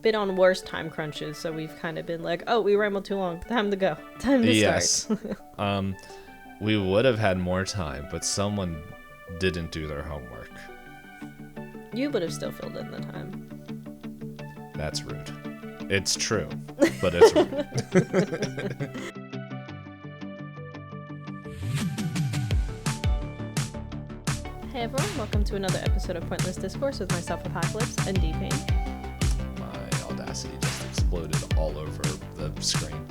been on worse time crunches, so we've kind of been like, oh, we rambled too long. Time to go. Time to start. We would have had more time, but someone didn't do their homework. You would have still filled in the time. That's rude. It's true, but it's rude. Hey everyone, welcome to another episode of Pointless Discourse with myself, Hoppocalypse, and Itisdpayne. My audacity just exploded all over the screen.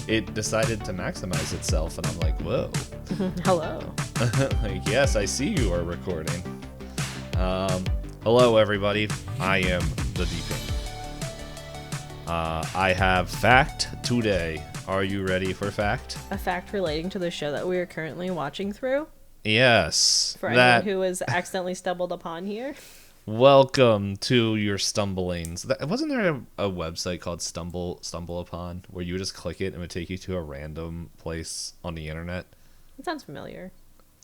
it decided to maximize itself, and I'm like, whoa. Hello. Like, yes, I see you are recording. Hello, everybody. I am the Dpayne. I have fact today. Are you ready for fact? A fact relating to the show that we are currently watching through. Yes. For anyone who has accidentally stumbled upon here. Welcome to your stumblings. Wasn't there a website called Stumble Upon where you would just click it and it would take you to a random place on the internet? It sounds familiar.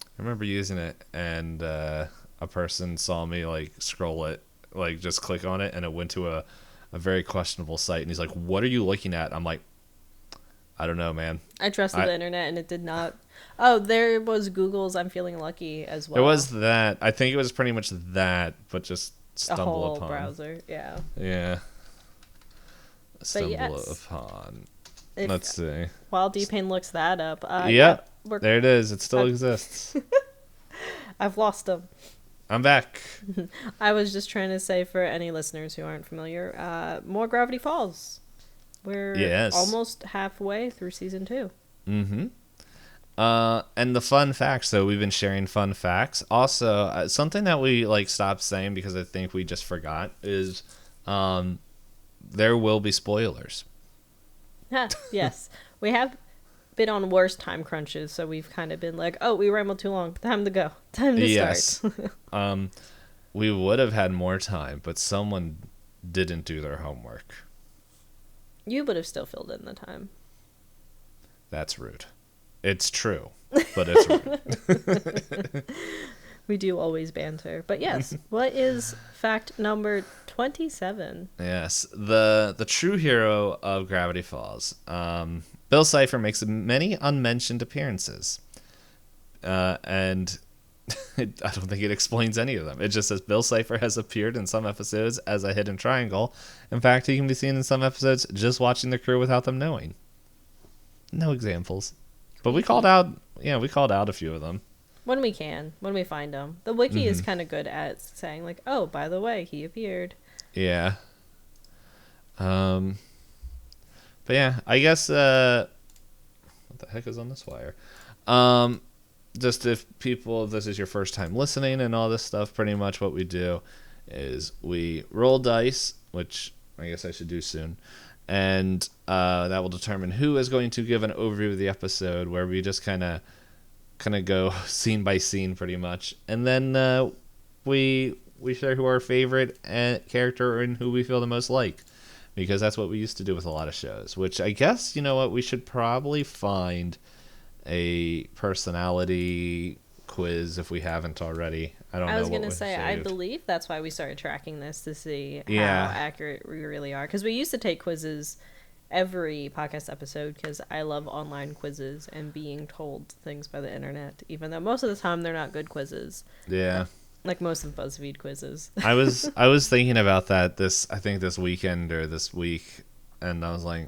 I remember using it, and a person saw me like scroll it, like just click on it, and it went to a very questionable site, and he's like, "What are you looking at?" I'm like, "I don't know, man." I trusted the internet, and it did not. Oh, there was Google's I'm Feeling Lucky as well. There was that. I think it was pretty much that, but just stumble upon. A whole browser, yeah. Yeah. Stumble upon. Let's see. While Dpayne looks that up. Yep. There it is. It still exists. I've lost him. I'm back. I was just trying to say, for any listeners who aren't familiar, more Gravity Falls. We're almost halfway through season 2. Mm-hmm. And the fun facts, so we've been sharing fun facts. Also, something that we stopped saying because I think we just forgot is there will be spoilers. Yes. We have been on worse time crunches, so we've kind of been like, oh, we rambled too long. Time to go. Time to start. We would have had more time, but someone didn't do their homework. You would have still filled in the time. That's rude. It's true, but it's rude. We do always banter. But yes, what is fact number 27? Yes, the true hero of Gravity Falls. Bill Cipher makes many unmentioned appearances. And I don't think it explains any of them. It just says Bill Cipher has appeared in some episodes as a hidden triangle. In fact, he can be seen in some episodes just watching the crew without them knowing. No examples. But we called out a few of them. When we find them. The wiki is kind of good at saying, like, oh, by the way, he appeared. Yeah. But yeah, I guess, what the heck is on this wire? Just if this is your first time listening and all this stuff, pretty much what we do is we roll dice, which I guess I should do soon. And that will determine who is going to give an overview of the episode, where we just kind of go scene by scene pretty much. And then we share who our favorite character and who we feel the most like. Because that's what we used to do with a lot of shows. Which I guess, you know what, we should probably find a personality quiz if we haven't already. I was going to say, I believe that's why we started tracking this, to see how accurate we really are. Because we used to take quizzes every podcast episode, because I love online quizzes and being told things by the internet, even though most of the time they're not good quizzes. Yeah. Like most of BuzzFeed quizzes. I was thinking about that this weekend or this week, and I was like,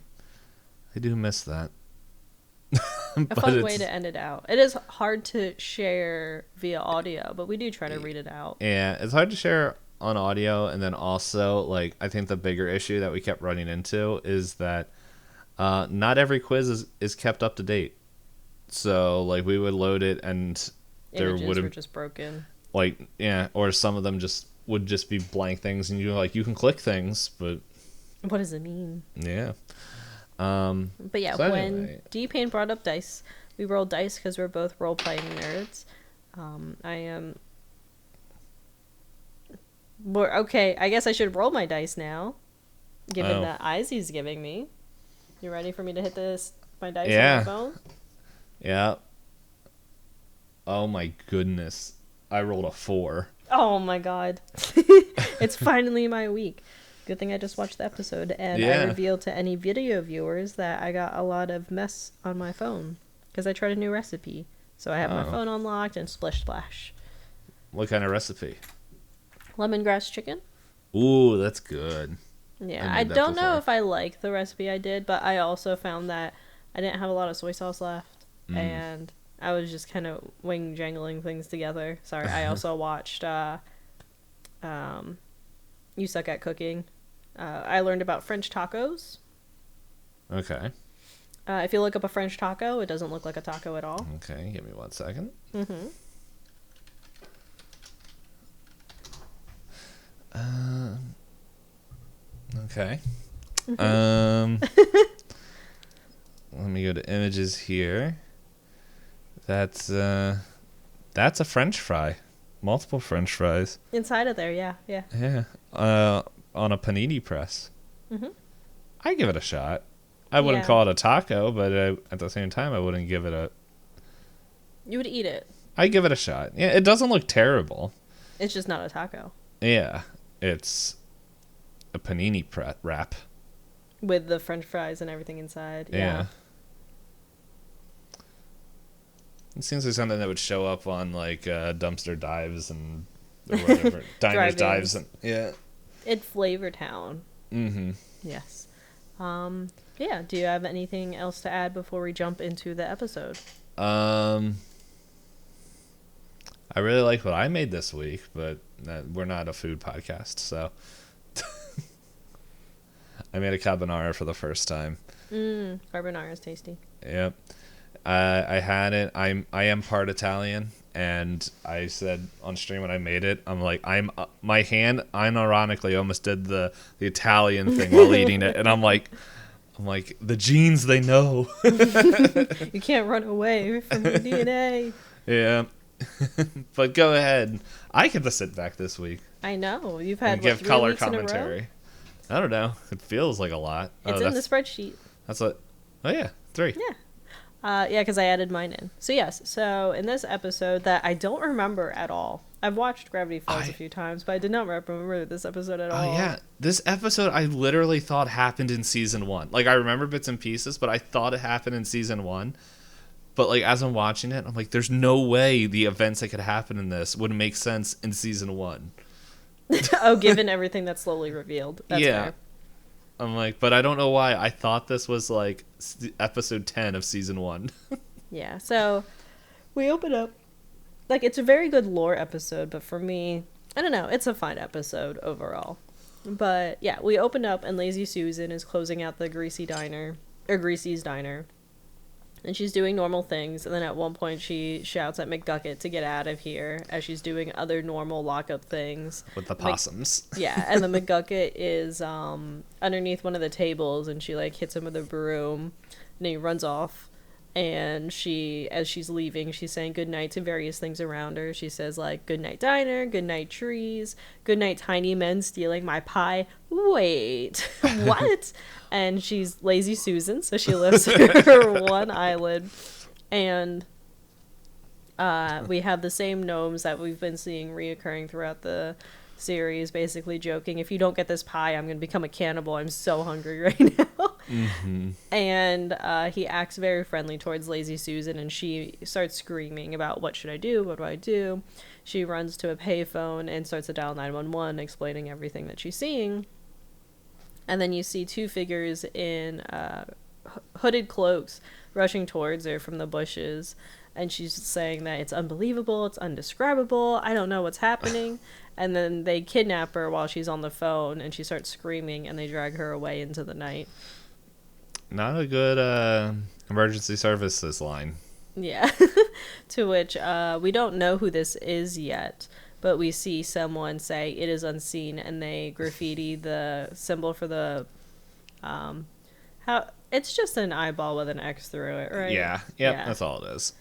I do miss that. A fun way to end it out. It is hard to share via audio, but we do try to read it out. Yeah, it's hard to share on audio, and then also, I think the bigger issue that we kept running into is that not every quiz is kept up to date. So, we would load it, and images were just broken. Or some of them would just be blank things, and you can click things, but what does it mean? Yeah. But yeah, so when Dpayne brought up dice, we rolled dice because we're both role-playing nerds. I am... Okay, I guess I should roll my dice now, given the eyes he's giving me. You ready for me to hit my dice on my phone? Yeah. Oh my goodness. I rolled a 4. Oh my god. It's finally my week. Good thing I just watched the episode, and I revealed to any video viewers that I got a lot of mess on my phone because I tried a new recipe. So I have my phone unlocked and splish splash. What kind of recipe? Lemongrass chicken. Ooh, that's good. Yeah, I don't know if I like the recipe I did, but I also found that I didn't have a lot of soy sauce left, and I was just kind of wing-jangling things together. Sorry, I also watched You Suck at Cooking. I learned about French tacos. Okay. If you look up a French taco, it doesn't look like a taco at all. Okay, give me 1 second. Mm-hmm. Okay. Let me go to images here. That's a French fry. Multiple French fries. Inside of there, yeah. Yeah. On a panini press. Mm-hmm. I give it a shot. I wouldn't call it a taco, but at the same time, I wouldn't give it a... You would eat it. I give it a shot. Yeah, it doesn't look terrible. It's just not a taco. Yeah, it's a panini wrap. With the French fries and everything inside. Yeah. It seems like something that would show up on like dumpster dives and or whatever. Diners dives and In Flavortown. Mm-hmm. Yes. Yeah. Do you have anything else to add before we jump into the episode? I really like what I made this week, but we're not a food podcast, so I made a carbonara for the first time. Carbonara is tasty. Yep. I had it. I am part Italian, and I said on stream when I made it, I'm like, my hand unironically almost did the Italian thing while eating it, and I'm like the genes, they know. You can't run away from your DNA. Yeah. But go ahead. I get to sit back this week. I know. You've had give color commentary. I don't know. It feels like a lot. It's in the spreadsheet. That's what. Oh yeah, 3. Yeah. Yeah, because I added mine in. So yes. So in this episode that I don't remember at all. I've watched Gravity Falls a few times, but I did not remember this episode at all. Oh yeah, this episode I literally thought happened in season 1. Like I remember bits and pieces, but I thought it happened in season 1. But like as I'm watching it, I'm like, there's no way the events that could happen in this would make sense in season 1. Oh, given everything that's slowly revealed. That's fair. I'm like, but I don't know why. I thought this was like episode 10 of season 1. Yeah, so we open up. Like, it's a very good lore episode, but for me, I don't know, it's a fine episode overall. But yeah, we open up and Lazy Susan is closing out the Greasy's diner. And she's doing normal things, and then at one point she shouts at McGucket to get out of here as she's doing other normal lockup things. With the possums. Yeah, and the McGucket is underneath one of the tables, and she like hits him with a broom, and he runs off. And she, as she's leaving, she's saying goodnight to various things around her. She says, like, good night diner, good night trees, good night tiny men stealing my pie. Wait, what? And she's Lazy Susan, so she lifts her one eyelid. And we have the same gnomes that we've been seeing reoccurring throughout the series, basically joking, if you don't get this pie, I'm going to become a cannibal. I'm so hungry right now. Mm-hmm. And he acts very friendly towards Lazy Susan, and she starts screaming about what should I do? What do I do? She runs to a payphone and starts to dial 911, explaining everything that she's seeing. And then you see 2 figures in hooded cloaks rushing towards her from the bushes. And she's saying that it's unbelievable, it's undescribable, I don't know what's happening. And then they kidnap her while she's on the phone, and she starts screaming, and they drag her away into the night. Not a good emergency services line. Yeah. To which we don't know who this is yet, but we see someone say it is unseen, and they graffiti the symbol for the it's just an eyeball with an X through it, right? Yeah. Yep, yeah, that's all it is.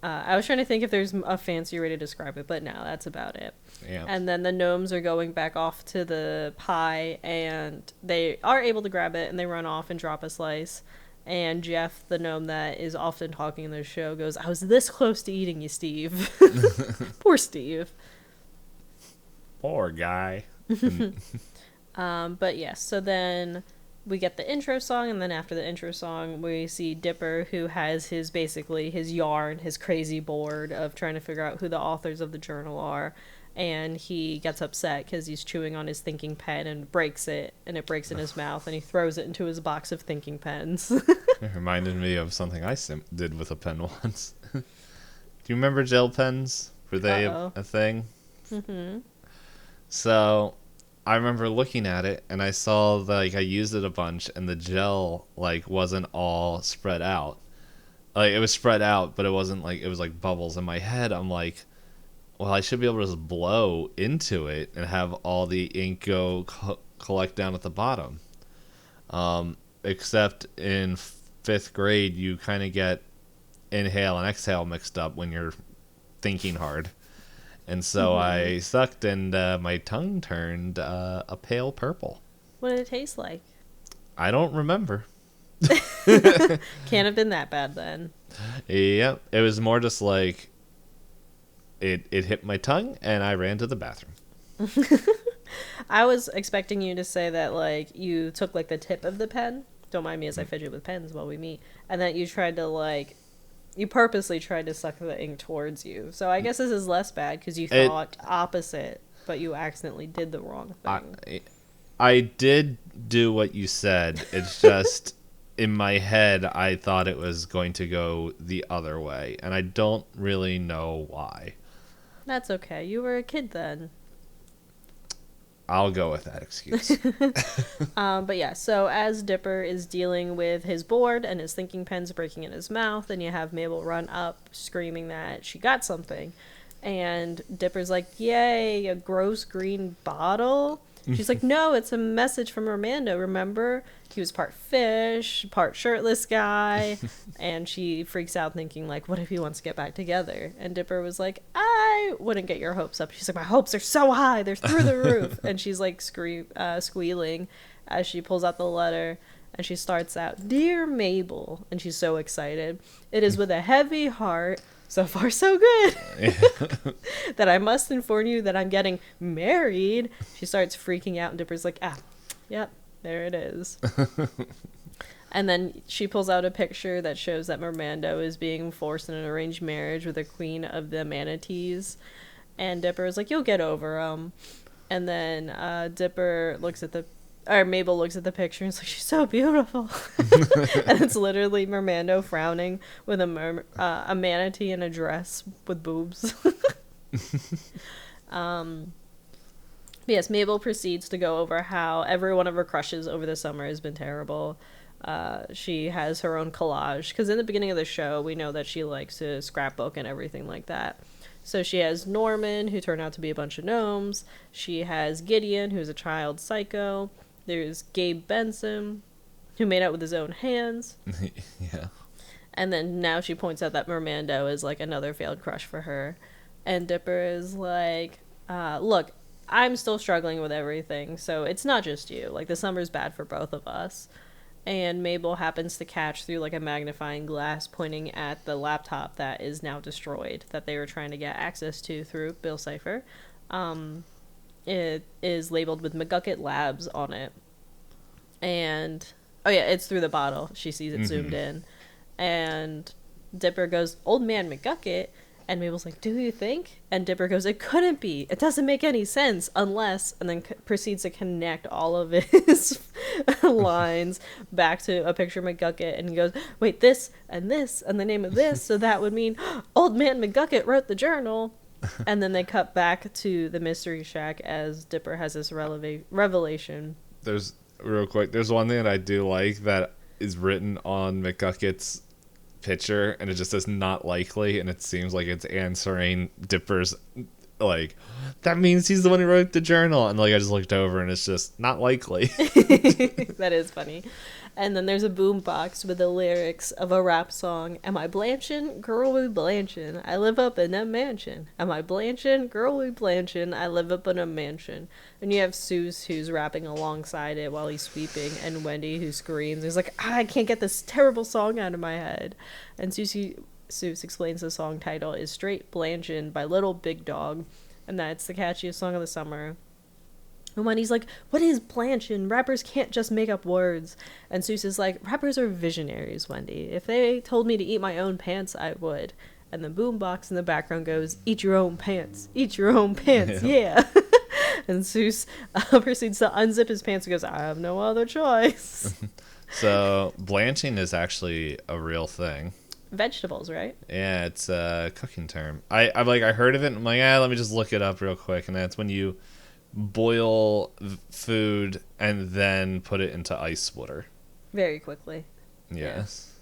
I was trying to think if there's a fancier way to describe it, but no, that's about it. Yeah. And then the gnomes are going back off to the pie, and they are able to grab it, and they run off and drop a slice. And Jeff, the gnome that is often talking in the show, goes, I was this close to eating you, Steve. Poor Steve. Poor guy. But yes, so then we get the intro song, and then after the intro song, we see Dipper, who has basically his yarn, his crazy board of trying to figure out who the authors of the journal are. And he gets upset because he's chewing on his thinking pen and breaks it, and it breaks in his mouth, and he throws it into his box of thinking pens. It reminded me of something I did with a pen once. Do you remember gel pens? Were they a thing? Mm-hmm. So I remember looking at it, and I saw I used it a bunch, and the gel wasn't all spread out. It was spread out, but it wasn't it was bubbles. In my head, I'm like, well, I should be able to just blow into it and have all the ink go collect down at the bottom. Except in 5th grade, you kind of get inhale and exhale mixed up when you're thinking hard. And so I sucked, and my tongue turned a pale purple. What did it taste like? I don't remember. Can't have been that bad then. Yep. It was more just it hit my tongue, and I ran to the bathroom. I was expecting you to say that you took the tip of the pen. Don't mind me as I fidget with pens while we meet. And that you tried to you purposely tried to suck the ink towards you. So I guess this is less bad because you thought opposite, but you accidentally did the wrong thing. I did do what you said. It's just in my head I thought it was going to go the other way, and I don't really know why. That's okay. You were a kid then. I'll go with that excuse. But yeah, so as Dipper is dealing with his board and his thinking pen's breaking in his mouth, and you have Mabel run up screaming that she got something. And Dipper's like, yay, a gross green bottle? She's like, no, it's a message from Armando, remember? He was part fish, part shirtless guy. And she freaks out thinking, what if he wants to get back together? And Dipper was like, I wouldn't get your hopes up. She's like, my hopes are so high, they're through the roof. And she's squealing as she pulls out the letter. And she starts out, Dear Mabel. And she's so excited. It is with a heavy heart. So far, so good. That I must inform you that I'm getting married. She starts freaking out, and Dipper's like, yep, there it is. And then she pulls out a picture that shows that Mermando is being forced in an arranged marriage with the queen of the manatees. And Dipper is like, you'll get over 'em. And then Mabel looks at the picture and is like, she's so beautiful. And it's literally Mermando frowning with a manatee in a dress with boobs. Yes, Mabel proceeds to go over how every one of her crushes over the summer has been terrible. She has her own collage, because in the beginning of the show, we know that she likes to scrapbook and everything like that. So she has Norman, who turned out to be a bunch of gnomes. She has Gideon, who's a child psycho. There's Gabe Benson, who made out with his own hands. Yeah. And then now she points out that Mermando is another failed crush for her. And Dipper is like, look, I'm still struggling with everything, so it's not just you. The summer's bad for both of us. And Mabel happens to catch through a magnifying glass pointing at the laptop that is now destroyed, that they were trying to get access to through Bill Cipher. It is labeled with McGucket Labs on it. And, it's through the bottle. She sees it zoomed in. And Dipper goes, Old Man McGucket? And Mabel's like, do you think? And Dipper goes, it couldn't be. It doesn't make any sense unless, and then proceeds to connect all of his lines back to a picture of McGucket. And he goes, wait, this, and the name of this. So that would mean Old Man McGucket wrote the journal. And then they cut back to the Mystery Shack as Dipper has this revelation. There's one thing that I do like that is written on McGucket's picture, and it just says not likely, and it seems like it's answering Dipper's that means he's the one who wrote the journal, and I just looked over and it's just not likely. That is funny. And then there's a boombox with the lyrics of a rap song. Am I blanching? Girl, we blanching. I live up in a mansion. Am I blanching? Girl, we blanching. I live up in a mansion. And you have Seuss, who's rapping alongside it while he's sweeping, and Wendy, who screams. He's like, I can't get this terrible song out of my head. And Seuss explains the song title is Straight Blanchin' by Little Big Dog, and that's the catchiest song of the summer. And Wendy's like, what is blanching? Rappers can't just make up words. And Seuss is like, rappers are visionaries, Wendy. If they told me to eat my own pants, I would. And the boombox in the background goes, eat your own pants. Eat your own pants, yeah. And Seuss proceeds to unzip his pants and goes, I have no other choice. So blanching is actually a real thing. Vegetables, right? Yeah, it's a cooking term. I heard of it and I'm like, let me just look it up real quick. And that's when you boil food and then put it into ice water. Very quickly. Yes.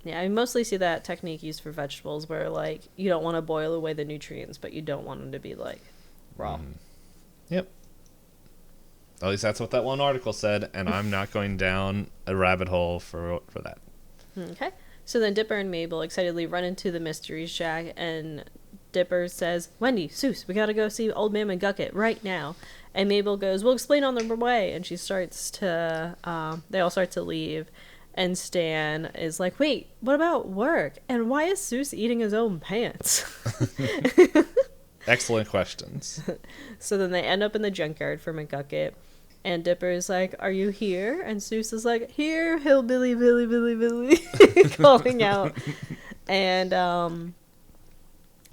Yeah, I mostly see that technique used for vegetables where, like, you don't want to boil away the nutrients, but you don't want them to be, like, raw. Yep. At least that's what that one article said, and I'm not going down a rabbit hole for that. Okay. So then Dipper and Mabel excitedly run into the Mystery Shack, and Dipper says, Wendy, Seuss, we gotta go see Old Man McGucket right now. And Mabel goes, we'll explain on the way. And she starts to, they all start to leave. And Stan is like, wait, what about work? And why is Seuss eating his own pants? Excellent questions. So then they end up in the junkyard for McGucket. And Dipper is like, are you here? And Seuss is like, here, hillbilly, Billy, Billy, Billy, calling out. And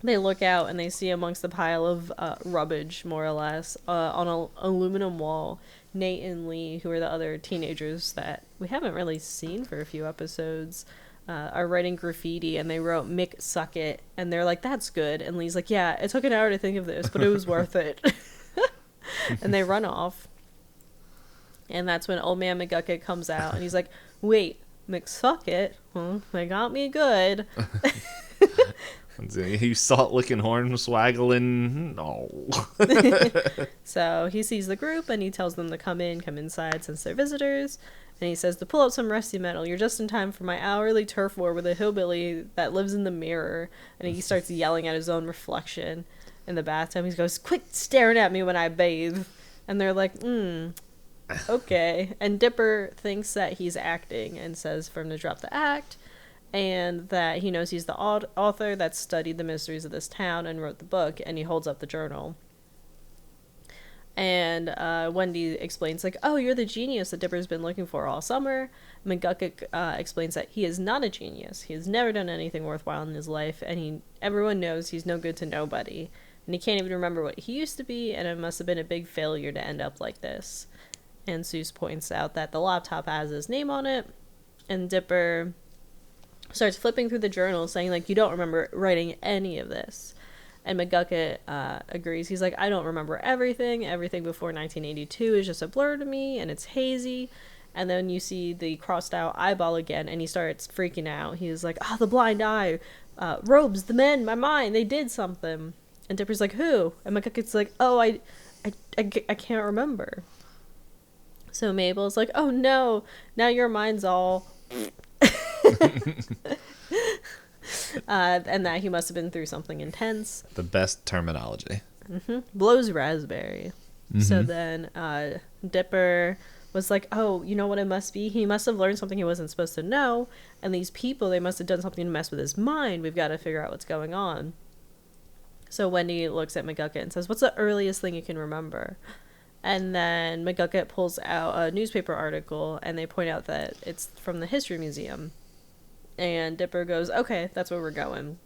they look out and they see amongst the pile of rubbish, more or less, on an aluminum wall, Nate and Lee, who are the other teenagers that we haven't really seen for a few episodes, are writing graffiti, and they wrote Mick Suck It, and they're like, that's good. And Lee's like, yeah, it took an hour to think of this, but it was worth it. And they run off. And that's when Old Man McGucket comes out, and he's like, wait, Mick Suck It? Well, they got me good. You salt-licking, horn-swaggling, no. So he sees the group, and he tells them to come inside since they're visitors. And he says to pull up some rusty metal. You're just in time for my hourly turf war with a hillbilly that lives in the mirror. And he starts yelling at his own reflection in the bathtub. He goes, quit staring at me when I bathe. And they're like, okay. And Dipper thinks that he's acting and says for him to drop the act. And that he knows he's the author that studied the mysteries of this town and wrote the book. And he holds up the journal. And Wendy explains, like, oh, you're the genius that Dipper's been looking for all summer. McGucket explains that he is not a genius. He has never done anything worthwhile in his life, and everyone knows he's no good to nobody. And he can't even remember what he used to be, and it must have been a big failure to end up like this. And Seuss points out that the laptop has his name on it, and Dipper starts flipping through the journal, saying, like, you don't remember writing any of this. And McGucket agrees. He's like, I don't remember everything. Everything before 1982 is just a blur to me, and it's hazy. And then you see the crossed out eyeball again, and he starts freaking out. He's like, oh, the blind eye. Robes, the men, my mind, they did something. And Dipper's like, who? And McGucket's like, oh, I can't remember. So Mabel's like, oh, no, now your mind's all... and that he must have been through something intense. The best terminology. Blows raspberry. So then Dipper was like, oh, you know what it must be? He must have learned something he wasn't supposed to know. And these people, they must have done something to mess with his mind. We've got to figure out what's going on. So Wendy looks at McGucket and says, what's the earliest thing you can remember? And then McGucket pulls out a newspaper article, and they point out that it's from the History Museum. And Dipper goes, okay, that's where we're going.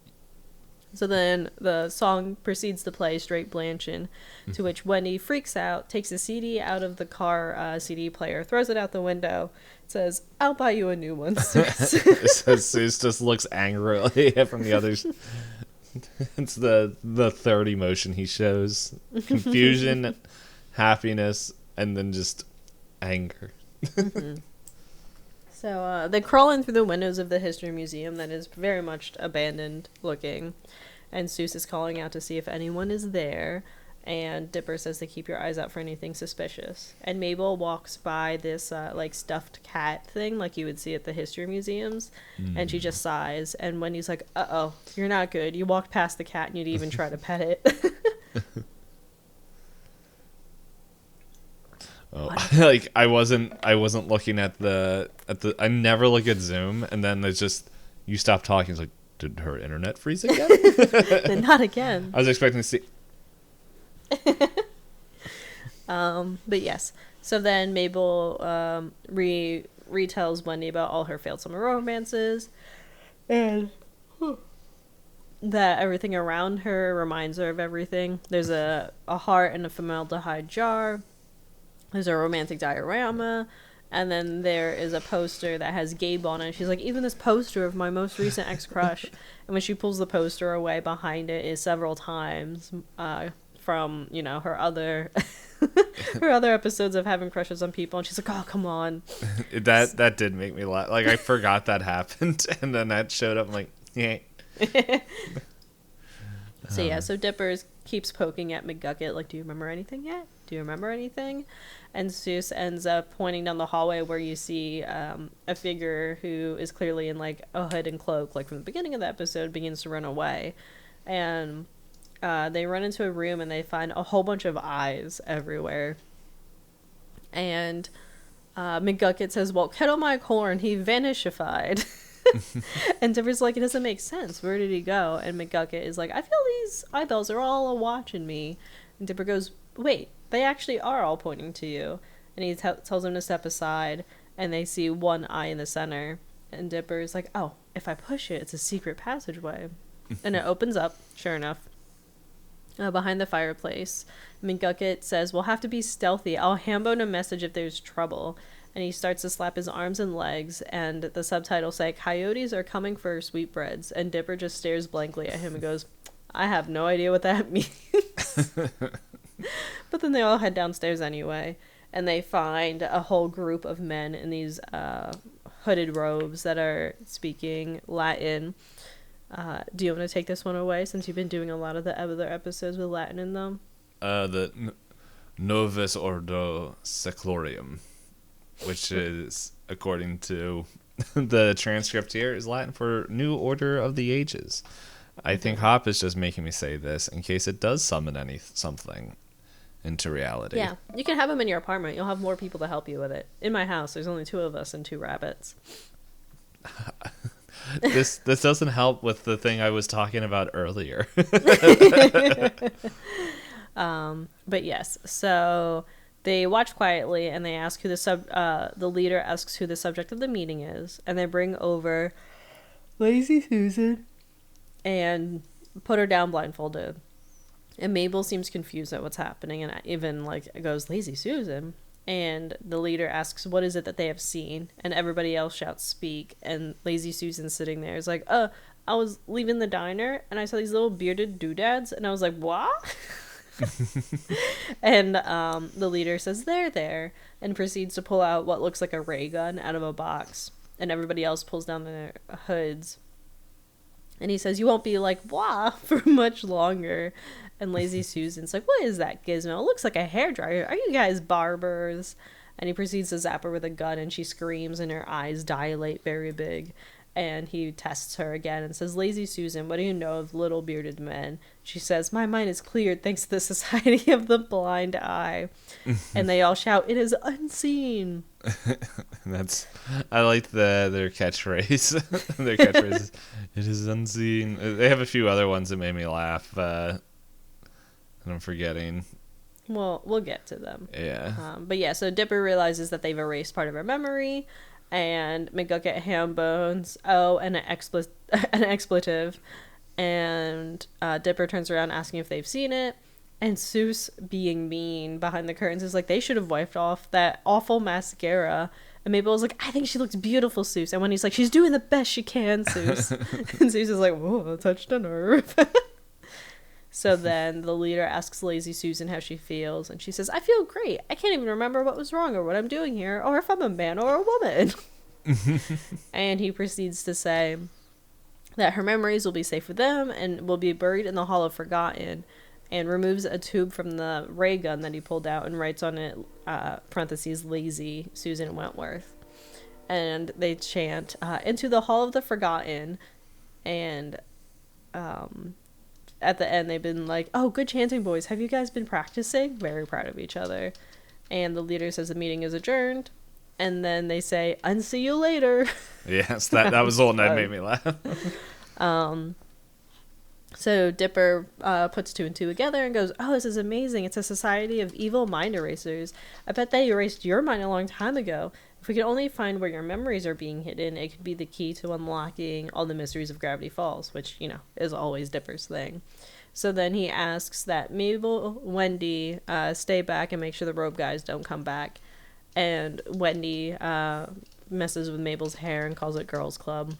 So then the song proceeds to play, Straight Blanchin', to which Wendy freaks out, takes a CD out of the car CD player, throws it out the window, says, I'll buy you a new one, Seuss. Seuss just looks angrily from the others. It's the third emotion he shows. Confusion, happiness, and then just anger. So they crawl in through the windows of the History Museum that is very much abandoned looking. And Seuss is calling out to see if anyone is there. And Dipper says to keep your eyes out for anything suspicious. And Mabel walks by this like stuffed cat thing like you would see at the History Museums. And she just sighs. And Wendy's like, uh-oh, you're not good. You walked past the cat and you'd even try to pet it. Oh, like I wasn't looking at the I never look at Zoom, and then there's just you stop talking. It's like, did her internet freeze again? Not again. I was expecting to see. But yes. So then Mabel retells Wendy about all her failed summer romances. And that everything around her reminds her of everything. There's a heart in a formaldehyde jar. There's a romantic diorama. And then there is a poster that has Gabe on it. She's like, even this poster of my most recent ex-crush. And when she pulls the poster away, behind it is several times from, you know, her other her other episodes of having crushes on people. And she's like, oh, come on. That did make me laugh. Like, I forgot that happened. And then that showed up. I'm like, yeah. So yeah, so Dippers keeps poking at McGucket, like, do you remember anything yet? Do you remember anything? And Seuss ends up pointing down the hallway where you see a figure who is clearly in, like, a hood and cloak, like, from the beginning of the episode, begins to run away. And they run into a room and they find a whole bunch of eyes everywhere. And McGucket says, well, kettle my corn, he vanishified. And Dipper's like, it doesn't make sense. Where did he go? And McGucket is like, I feel these eyeballs are all watching me. And Dipper goes, wait, they actually are all pointing to you. And he tells him to step aside. And they see one eye in the center. And Dipper's like, oh, if I push it, it's a secret passageway. And it opens up, sure enough, behind the fireplace. McGucket says, we'll have to be stealthy. I'll hambone a message if there's trouble. And he starts to slap his arms and legs, and the subtitles say, coyotes are coming for sweetbreads. And Dipper just stares blankly at him and goes, I have no idea what that means. But then they all head downstairs anyway, and they find a whole group of men in these hooded robes that are speaking Latin. Do you want to take this one away, since you've been doing a lot of the other episodes with Latin in them? The Novus Ordo Seclorum, which is, according to the transcript here, is Latin for New Order of the Ages. I think Hop is just making me say this in case it does summon something into reality. Yeah, you can have them in your apartment. You'll have more people to help you with it. In my house, there's only 2 of us and 2 rabbits. This doesn't help with the thing I was talking about earlier. But yes, so they watch quietly and they ask who the leader asks who the subject of the meeting is, and they bring over Lazy Susan and put her down blindfolded. And Mabel seems confused at what's happening, and even goes, Lazy Susan. And the leader asks, what is it that they have seen? And everybody else shouts, speak. And Lazy Susan sitting there is like, I was leaving the diner and I saw these little bearded doodads, and I was like, what? And the leader says, they're there, and proceeds to pull out what looks like a ray gun out of a box. And everybody else pulls down their hoods. And he says, you won't be like, blah, for much longer. And Lazy Susan's like, what is that gizmo? It looks like a hairdryer. Are you guys barbers? And he proceeds to zap her with a gun, and she screams, and her eyes dilate very big. And he tests her again and says, Lazy Susan, what do you know of little bearded men? She says, my mind is cleared thanks to the Society of the Blind Eye. And they all shout, it is unseen. I like their catchphrase. Their catchphrase is, it is unseen. They have a few other ones that made me laugh. And I'm forgetting. Well, we'll get to them. Yeah. But yeah, so Dipper realizes that they've erased part of her memory. And McGucket ham bones. Oh, and an expletive. And Dipper turns around asking if they've seen it. And Seuss, being mean behind the curtains, is like, they should have wiped off that awful mascara. And Mabel is like, I think she looks beautiful, Seuss. And when he's like, she's doing the best she can, Seuss. And Seuss is like, whoa, touched a nerve. So then the leader asks Lazy Susan how she feels, and she says, I feel great. I can't even remember what was wrong or what I'm doing here, or if I'm a man or a woman. And he proceeds to say that her memories will be safe with them and will be buried in the Hall of Forgotten, and removes a tube from the ray gun that he pulled out and writes on it, parentheses, Lazy Susan Wentworth. And they chant, into the Hall of the Forgotten, and at the end they've been like, oh, good chanting, boys. Have you guys been practicing? Very proud of each other. And the leader says the meeting is adjourned. And then they say, unsee you later. Yes, that was the one that made me laugh. So Dipper puts two and two together and goes, oh, this is amazing. It's a society of evil mind erasers. I bet they erased your mind a long time ago. If we could only find where your memories are being hidden, it could be the key to unlocking all the mysteries of Gravity Falls, which, you know, is always Dipper's thing. So then he asks that Mabel, Wendy, stay back and make sure the robe guys don't come back. And Wendy messes with Mabel's hair and calls it Girls Club.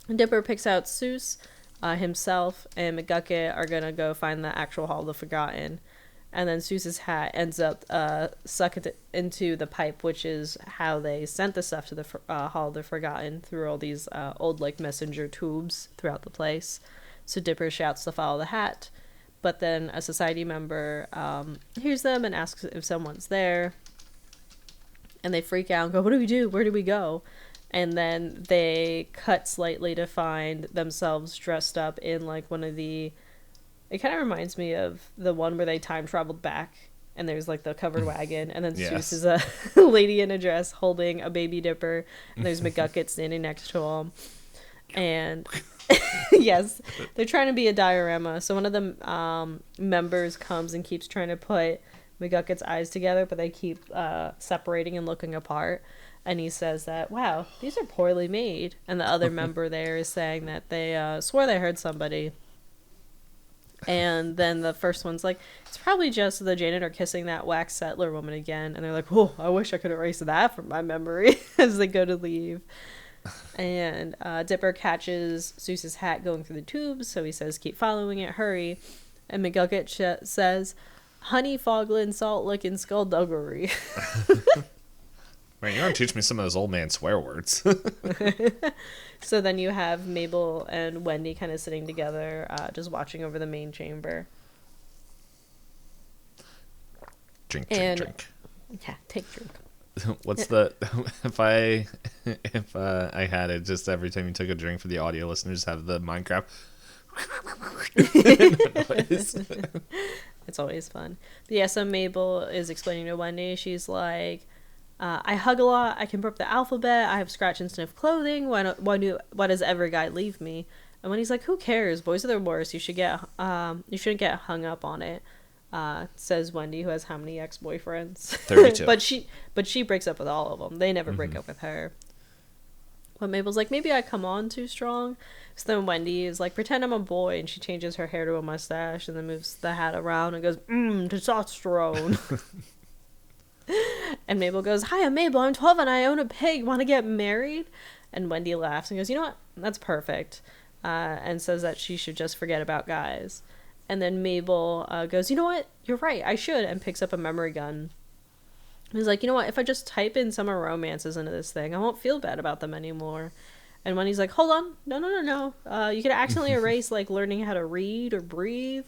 Dipper picks out Seuss, himself, and McGucket are going to go find the actual Hall of the Forgotten. And then Seuss's hat ends up sucked into the pipe, which is how they sent the stuff to the Hall of the Forgotten through all these old, like, messenger tubes throughout the place. So Dipper shouts to follow the hat, but then a society member hears them and asks if someone's there. And they freak out and go, what do we do? Where do we go? And then they cut slightly to find themselves dressed up in, like, one of the... It kind of reminds me of the one where they time traveled back, and there's, like, the covered wagon, and then Seuss is a lady in a dress holding a baby Dipper, and there's McGucket standing next to him. And... yes, they're trying to be a diorama. So one of the members comes and keeps trying to put McGucket's eyes together, but they keep separating and looking apart. And he says that, wow, these are poorly made. And the other member there is saying that they swore they heard somebody. And then the first one's like, it's probably just the janitor kissing that wax settler woman again. And they're like, oh, I wish I could erase that from my memory as they go to leave. And Dipper catches Seuss's hat going through the tubes, so he says, keep following it, hurry. And McGucket says, honey, foglin, salt licking, skullduggery. Man, you're going to teach me some of those old man swear words. So then you have Mabel and Wendy kind of sitting together, just watching over the main chamber. Drink. Yeah, take drink. What's the if I had it just every time you took a drink for the audio listeners have the Minecraft noise. It's always fun. But yeah, so Mabel is explaining to Wendy, she's like, I hug a lot, I can burp the alphabet, I have scratch and sniff clothing, why does every guy leave me? And Wendy's like, who cares, boys are the worst, you shouldn't get hung up on it. Says Wendy, who has how many ex-boyfriends? 32. but she breaks up with all of them. They never break up with her. But Mabel's like, maybe I come on too strong. So then Wendy is like, pretend I'm a boy, and she changes her hair to a mustache and then moves the hat around and goes, testosterone. And Mabel goes, hi, I'm Mabel, I'm 12 and I own a pig, want to get married? And Wendy laughs and goes, you know what, that's perfect. And says that she should just forget about guys. And then Mabel goes, you know what? You're right, I should, and picks up a memory gun. He's like, you know what? If I just type in summer romances into this thing, I won't feel bad about them anymore. And when he's like, hold on, no. You could accidentally erase, like, learning how to read or breathe.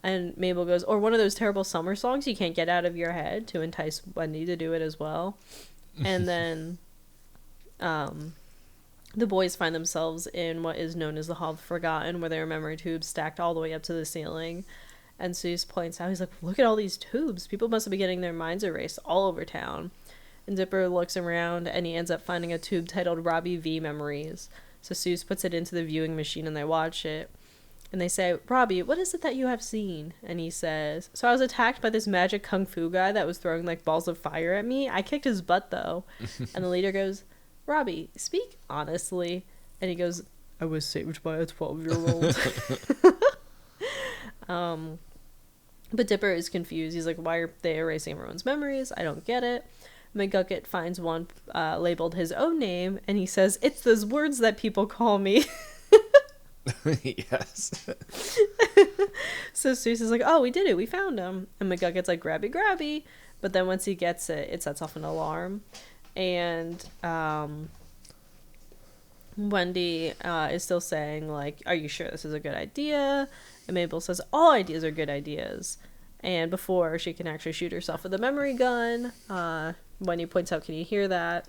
And Mabel goes, or one of those terrible summer songs you can't get out of your head, to entice Wendy to do it as well. And then the boys find themselves in what is known as the Hall of the Forgotten, where there are memory tubes stacked all the way up to the ceiling. And Seuss points out, he's like, look at all these tubes. People must be getting their minds erased all over town. And Dipper looks around, and he ends up finding a tube titled Robbie V Memories. So Seuss puts it into the viewing machine, and they watch it. And they say, Robbie, what is it that you have seen? And he says, so I was attacked by this magic kung fu guy that was throwing, like, balls of fire at me. I kicked his butt, though. And the leader goes, Robbie, speak honestly. And he goes, I was saved by a 12-year-old. But Dipper is confused. He's like, why are they erasing everyone's memories? I don't get it. McGucket finds one labeled his own name, and he says, it's those words that people call me. Yes. So Seuss is like, oh, we did it. We found him. And McGucket's like, grabby. But then once he gets it, it sets off an alarm. And Wendy is still saying, like, are you sure this is a good idea? And Mabel says, all ideas are good ideas. And before she can actually shoot herself with a memory gun, Wendy points out, can you hear that?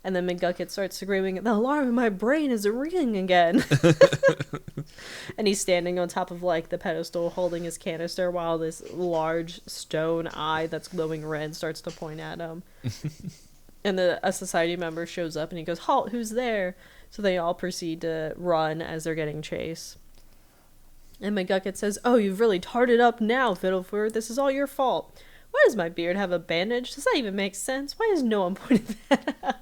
And then McGucket starts screaming, the alarm in my brain is ringing again. And he's standing on top of, like, the pedestal holding his canister while this large stone eye that's glowing red starts to point at him. And a society member shows up and he goes, halt, who's there? So they all proceed to run as they're getting chased. And McGucket says, "Oh, you've really tarred up now, Fiddleford. This is all your fault. Why does my beard have a bandage? Does that even make sense? Why has no one pointed that out?"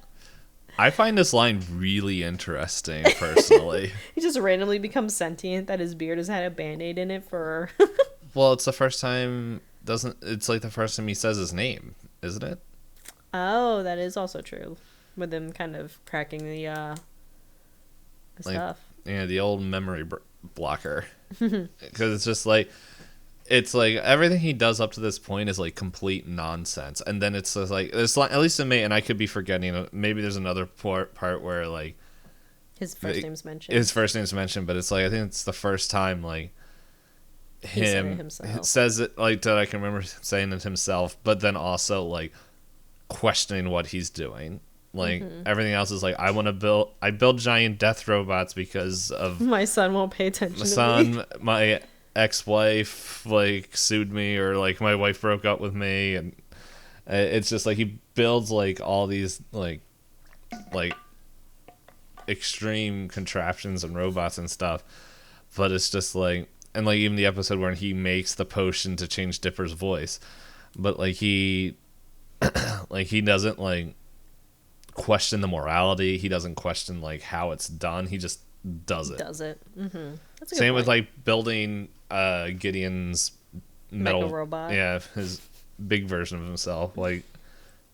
I find this line really interesting, personally. He just randomly becomes sentient that his beard has had a Band-Aid in it for... Well, it's the first time... It's like the first time he says his name, isn't it? Oh, that is also true. With him kind of cracking the stuff. Yeah, the old memory blocker. Because it's just like... It's like everything he does up to this point is like complete nonsense, and then it's just like at least in me, and I could be forgetting. Maybe there's another part where like his first name's mentioned. His first name's mentioned, but it's like I think it's the first time like him says it like that I can remember saying it himself, but then also like questioning what he's doing. Like everything else is like I build giant death robots because of my son won't pay attention. To me. My ex-wife like sued me, or like my wife broke up with me, and it's just like he builds like all these like extreme contraptions and robots and stuff, but it's just like, and like even the episode where he makes the potion to change Dipper's voice, but like he like he doesn't like question the morality, he doesn't question like how it's done, he just does it. That's a good Same point. with like building Gideon's metal robot. Yeah, his big version of himself. Like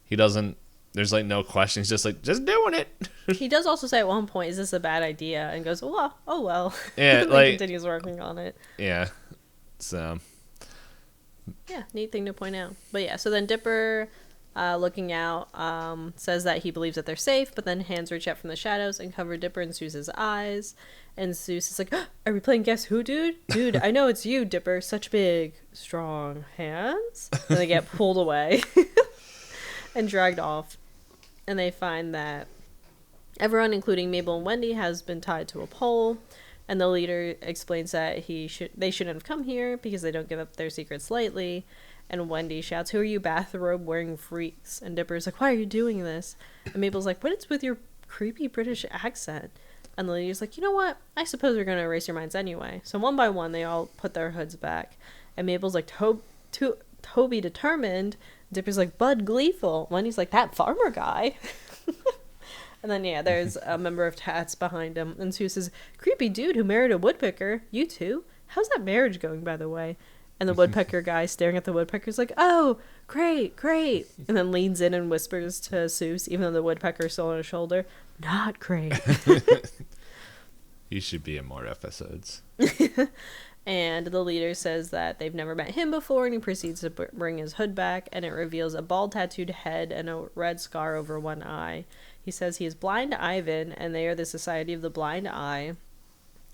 he doesn't. There's like no question. He's just like just doing it. He does also say at one point, "Is this a bad idea?" And goes, "Well, oh well." Yeah, and like continues working on it. Yeah, so yeah, neat thing to point out. But yeah, so then Dipper, looking out, says that he believes that they're safe, but then hands reach out from the shadows and cover Dipper and Seuss's eyes. And Seuss is like, "Are we playing Guess Who, dude? Dude, I know it's you, Dipper. Such big, strong hands." And they get pulled away and dragged off. And they find that everyone, including Mabel and Wendy, has been tied to a pole. And the leader explains that they shouldn't have come here because they don't give up their secrets lightly. And Wendy shouts, "Who are you bathrobe-wearing freaks?" And Dipper's like, "Why are you doing this?" And Mabel's like, "What is with your creepy British accent?" And the lady's like, "You know what? I suppose we're going to erase your minds anyway." So one by one, they all put their hoods back. And Mabel's like, Toby determined. Dipper's like, Bud gleeful. Wendy's like, "That farmer guy." And then, yeah, there's a member of Tats behind him. And Sue says, "Creepy dude who married a woodpecker. You two? How's that marriage going, by the way?" And the woodpecker guy staring at the woodpecker's like, "Oh, great, great." And then leans in and whispers to Seuss, even though the woodpecker's still on his shoulder, "Not great." He should be in more episodes. And the leader says that they've never met him before, and he proceeds to bring his hood back, and it reveals a bald tattooed head and a red scar over one eye. He says he is Blind Ivan, and they are the Society of the Blind Eye.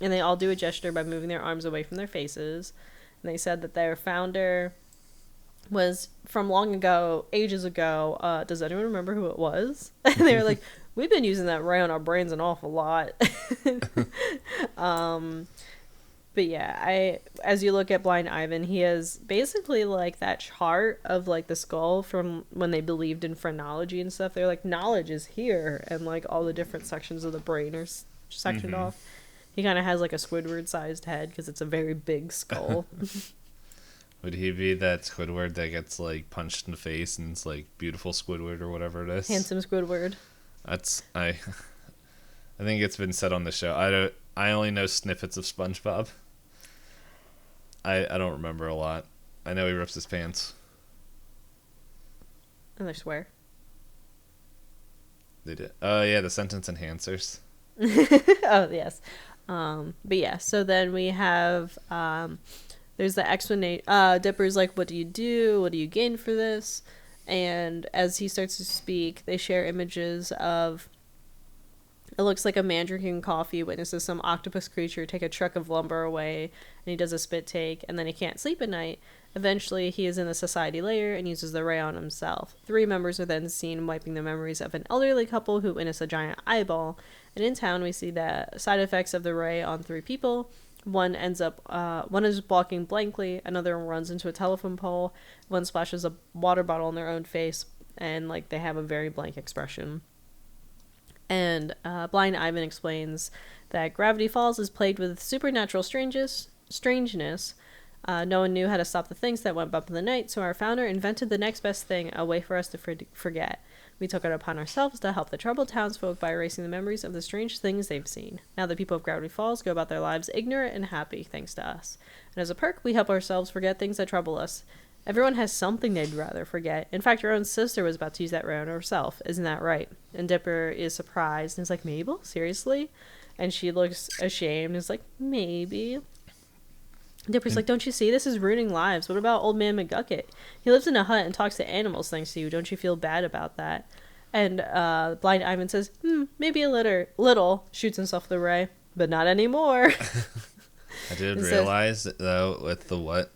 And they all do a gesture by moving their arms away from their faces. And they said that their founder was from long ago, ages ago. Does anyone remember who it was? And they were like, "We've been using that ray on our brains an awful lot." But yeah, as you look at Blind Ivan, he has basically like that chart of like the skull from when they believed in phrenology and stuff. They're like, knowledge is here, and like all the different sections of the brain are sectioned off. He kind of has like a Squidward-sized head because it's a very big skull. Would he be that Squidward that gets like punched in the face and it's like beautiful Squidward or whatever it is? Handsome Squidward. I think it's been said on the show. I only know snippets of SpongeBob. I don't remember a lot. I know he rips his pants. And they swear. They did. Oh yeah, the sentence enhancers. Oh yes. But yeah, so then we have there's the explanation. Dipper's like, "What do you do? What do you gain for this?" And as he starts to speak, they share images of, it looks like a man drinking coffee witnesses some octopus creature take a truck of lumber away, and he does a spit take, and then he can't sleep at night. Eventually, he is in the society layer and uses the ray on himself. 3 members are then seen wiping the memories of an elderly couple who witness a giant eyeball. And in town, we see the side effects of the ray on 3 people. One is walking blankly, another runs into a telephone pole, one splashes a water bottle in their own face, and like they have a very blank expression. And Blind Ivan explains that Gravity Falls is plagued with supernatural strangeness, strangeness. No one knew how to stop the things that went bump in the night, so our founder invented the next best thing, a way for us to forget. We took it upon ourselves to help the troubled townsfolk by erasing the memories of the strange things they've seen. Now the people of Gravity Falls go about their lives ignorant and happy, thanks to us. And as a perk, we help ourselves forget things that trouble us. Everyone has something they'd rather forget. In fact, your own sister was about to use that round herself. Isn't that right? And Dipper is surprised and is like, Mabel? Seriously? And she looks ashamed and is like, maybe. Dipper's like, don't you see? This is ruining lives. What about old man McGucket? He lives in a hut and talks to animals thanks to you. Don't you feel bad about that? And Blind Ivan says, maybe a little. Shoots himself with a ray. But not anymore. I did realize, though, with the what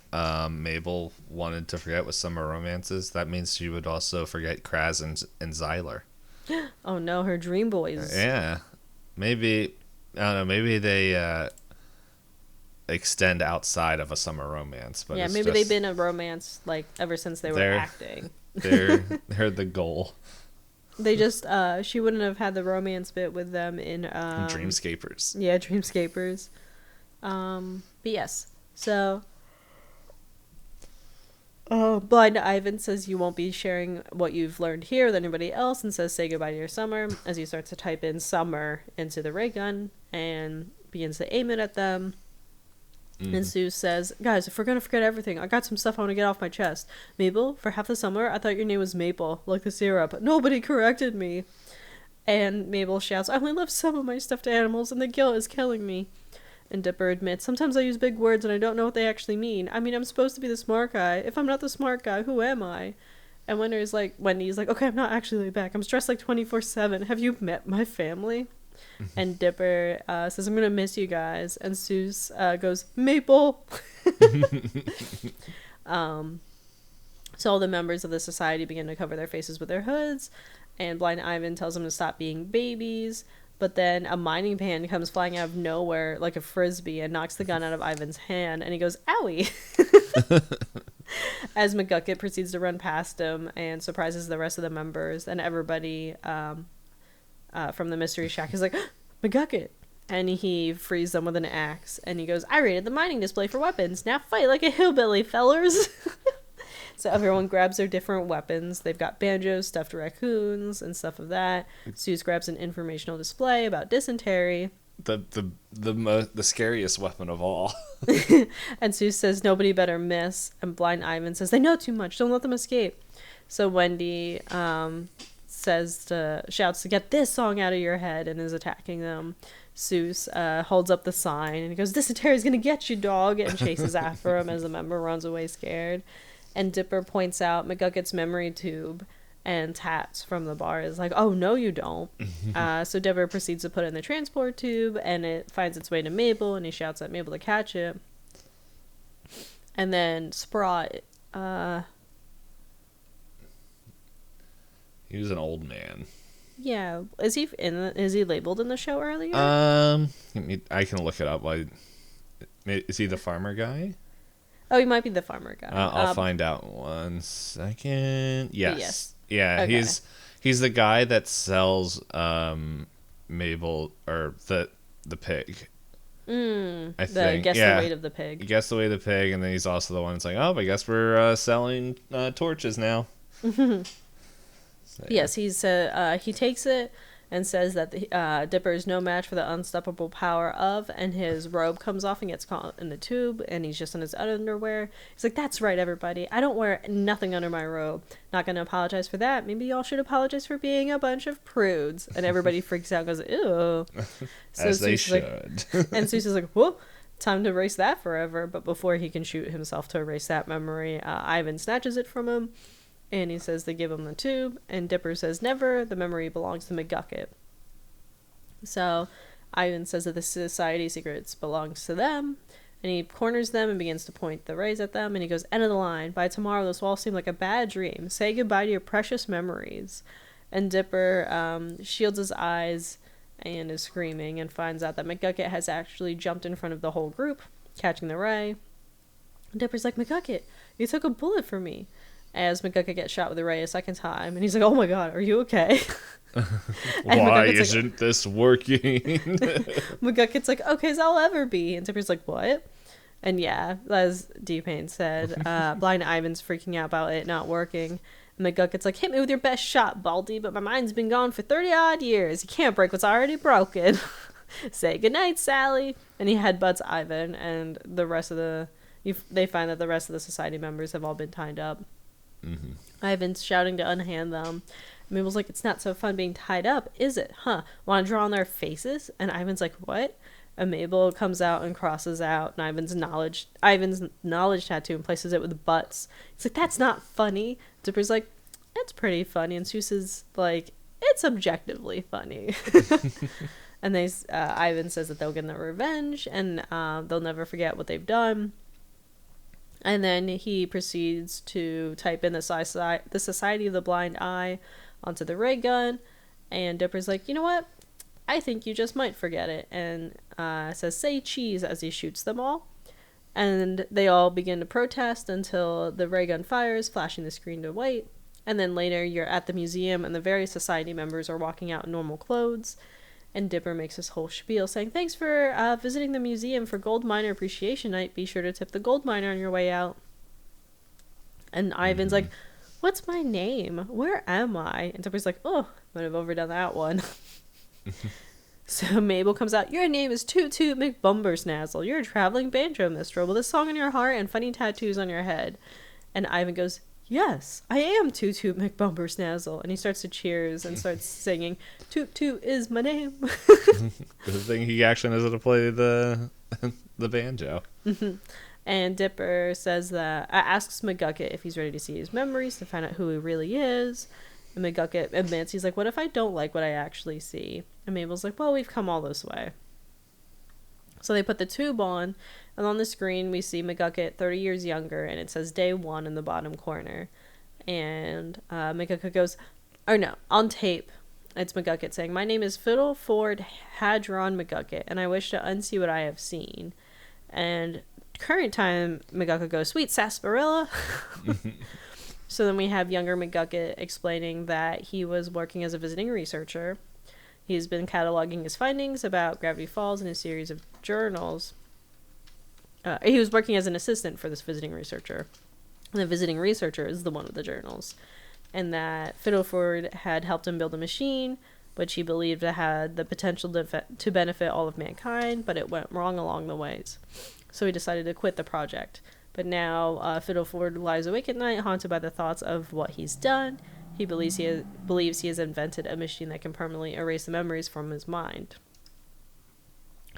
Mabel wanted to forget with summer romances, that means she would also forget Kraz and Zyler. Oh no, her dream boys. Yeah. Maybe, I don't know, maybe they extend outside of a summer romance. But yeah, maybe they've been a romance like ever since they were acting. They're the goal. They just, she wouldn't have had the romance bit with them in Dreamscapers. Yeah, Dreamscapers. But yes, so Blind Ivan says you won't be sharing what you've learned here with anybody else, and says say goodbye to your summer as he starts to type in summer into the ray gun and begins to aim it at them. And Sue says, guys, if we're gonna forget everything, I got some stuff I want to get off my chest. Mabel, for half the summer I thought your name was Maple, like the syrup. Nobody corrected me. And Mabel shouts, I only love some of my stuffed animals and the guilt is killing me. And Dipper admits, sometimes I use big words and I don't know what they actually mean. I mean, I'm supposed to be the smart guy. If I'm not the smart guy, who am I? And Wendy's like, okay, I'm not actually laid back. I'm stressed like 24/7. Have you met my family? And Dipper says, I'm going to miss you guys. And Seuss goes, Maple. So all the members of the society begin to cover their faces with their hoods. And Blind Ivan tells them to stop being babies. But then a mining pan comes flying out of nowhere like a frisbee and knocks the gun out of Ivan's hand. And he goes, owie. As McGucket proceeds to run past him and surprises the rest of the members. And everybody from the Mystery Shack is like, McGucket. And he frees them with an axe. And he goes, I raided the mining display for weapons. Now fight like a hillbilly, fellers. So everyone grabs their different weapons. They've got banjos, stuffed raccoons, and stuff of that. Seuss grabs an informational display about dysentery. The scariest weapon of all. And Seuss says, nobody better miss. And Blind Ivan says, they know too much. Don't let them escape. So Wendy shouts to get this song out of your head and is attacking them. Seuss holds up the sign and he goes, dysentery's gonna get you, dog, and chases after him as the member runs away scared. And Dipper points out McGucket's memory tube and Tats from the bar is like, oh, no, you don't. So Dipper proceeds to put it in the transport tube and it finds its way to Mabel and he shouts at Mabel to catch it. And then Sprott, he was an old man. Yeah. Is he labeled in the show earlier? I can look it up. Is he the farmer guy? Oh, he might be the farmer guy. I'll find out in 1 second. Yes. Yeah, okay. He's the guy that sells Mabel or the pig. I think. Guess the weight of the pig. Guess the weight of the pig, and then he's also the one that's like, oh, I guess we're selling torches now. So, yeah. Yes, he takes it and says that Dipper is no match for the unstoppable power of, and his robe comes off and gets caught in the tube, and he's just in his underwear. He's like, that's right, everybody. I don't wear nothing under my robe. Not going to apologize for that. Maybe y'all should apologize for being a bunch of prudes. And everybody freaks out and goes, ew. So as they should. And Seuss is like, whoa, time to erase that forever. But before he can shoot himself to erase that memory, Ivan snatches it from him. And he says they give him the tube, and Dipper says never, the memory belongs to McGucket. So Ivan says that the society secrets belongs to them, and he corners them and begins to point the rays at them, and he goes, end of the line, by tomorrow this will all seem like a bad dream. Say goodbye to your precious memories. And Dipper shields his eyes and is screaming and finds out that McGucket has actually jumped in front of the whole group, catching the ray. And Dipper's like, McGucket, you took a bullet for me. As McGucket gets shot with a ray a second time. And he's like, oh my god, are you okay? Why isn't this working? McGucket's like, okay as I'll ever be. And Dipper's like, what? And yeah, as D-Payne said, Blind Ivan's freaking out about it not working. And McGucket's like, hit me with your best shot, Baldy, but my mind's been gone for 30-odd years. You can't break what's already broken. Say goodnight, Sally. And he headbutts Ivan, and the rest of they find that the rest of the society members have all been tied up. Mm-hmm. Ivan's shouting to unhand them. Mabel's like, it's not so fun being tied up, is it? Huh? Want to draw on their faces? And Ivan's like, what? And Mabel comes out and crosses out Ivan's knowledge tattoo and places it with butts. It's like, that's not funny. Dipper's like, it's pretty funny. And Seuss's like, it's objectively funny. And Ivan says that they'll get their revenge and they'll never forget what they've done. And then he proceeds to type in the Society of the Blind Eye onto the ray gun. And Dipper's like, you know what? I think you just might forget it. And says, say cheese, as he shoots them all. And they all begin to protest until the ray gun fires, flashing the screen to white. And then later you're at the museum and the various society members are walking out in normal clothes. And Dipper makes this whole spiel saying, thanks for visiting the museum for Gold Miner Appreciation Night. Be sure to tip the gold miner on your way out. And Ivan's like, what's my name? Where am I? And Dipper's like, oh, might have overdone that one. So Mabel comes out, your name is Toot Toot McBumbersnazzle. You're a traveling banjo minstrel with a song in your heart and funny tattoos on your head. And Ivan goes, yes, I am Toot Toot McBumbersnazzle. And he starts to cheers and starts singing, Toot Toot is my name. Good thing he actually knows how to play the banjo. And Dipper says that, asks McGucket if he's ready to see his memories to find out who he really is. And McGucket admits, he's like, what if I don't like what I actually see? And Mabel's like, well, we've come all this way. So they put the tube on, and on the screen we see McGucket 30 years younger, and it says day 1 in the bottom corner. And McGucket goes, or no, on tape, it's McGucket saying, my name is Fiddle Ford Hadron McGucket, and I wish to unsee what I have seen. And current time, McGucket goes, sweet sarsaparilla. So then we have younger McGucket explaining that he was working as a visiting researcher. He's been cataloging his findings about Gravity Falls in a series of journals. He was working as an assistant for this visiting researcher. And the visiting researcher is the one with the journals. And that Fiddleford had helped him build a machine, which he believed had the potential to benefit all of mankind, but it went wrong along the ways. So he decided to quit the project. But now Fiddleford lies awake at night, haunted by the thoughts of what he's done. He believes he has invented a machine that can permanently erase the memories from his mind.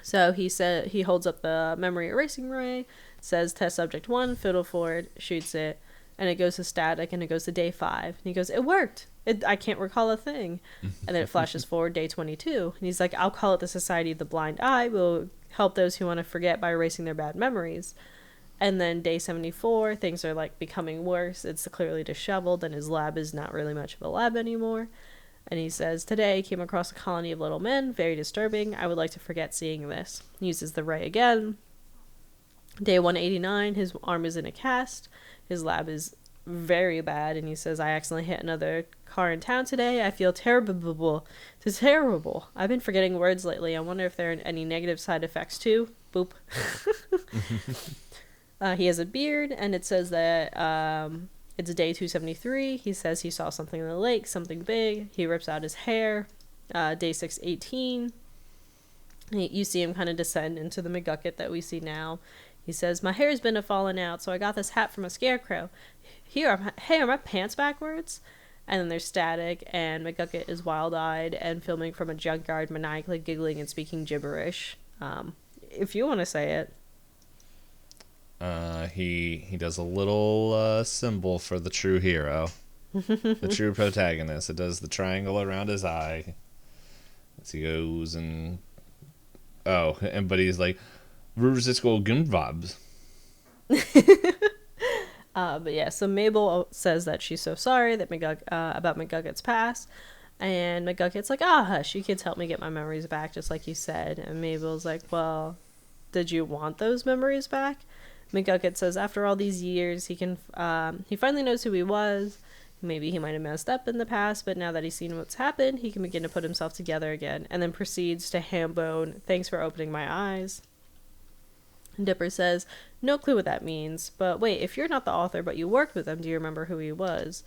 So he holds up the memory erasing ray, says test subject 1, Fiddleford, shoots it, and it goes to static, and it goes to day 5. And he goes, it worked. I can't recall a thing. And then it flashes forward, day 22. And he's like, I'll call it the Society of the Blind Eye. We'll help those who want to forget by erasing their bad memories. And then day 74, things are like becoming worse. It's clearly disheveled, and his lab is not really much of a lab anymore. And he says, today I came across a colony of little men, very disturbing. I would like to forget seeing this. He uses the ray again. Day 189, his arm is in a cast. His lab is very bad, and he says, I accidentally hit another car in town today. I feel terrible. It's terrible. I've been forgetting words lately. I wonder if there are any negative side effects too. Boop. He has a beard, and it says that it's day 273. He says he saw something in the lake, something big. He rips out his hair. Day 618. You see him kind of descend into the McGucket that we see now. He says, my hair's been falling out, so I got this hat from a scarecrow. Hey, are my pants backwards? And then there's static, and McGucket is wild-eyed and filming from a junkyard, maniacally giggling and speaking gibberish. If you want to say it. He does a little symbol for the true hero, the true protagonist. It does the triangle around his eye as he goes and but he's like, "Rusisko Gundvabs." But yeah, so Mabel says that she's so sorry that about McGucket's past, and McGucket's like, hush, you kids help me get my memories back, just like you said. And Mabel's like, well, did you want those memories back? McGucket says after all these years, he finally knows who he was. Maybe he might have messed up in the past, but now that he's seen what's happened, he can begin to put himself together again, and then proceeds to ham bone, thanks for opening my eyes. Dipper says, no clue what that means, but wait, if you're not the author but you worked with him, do you remember who he was?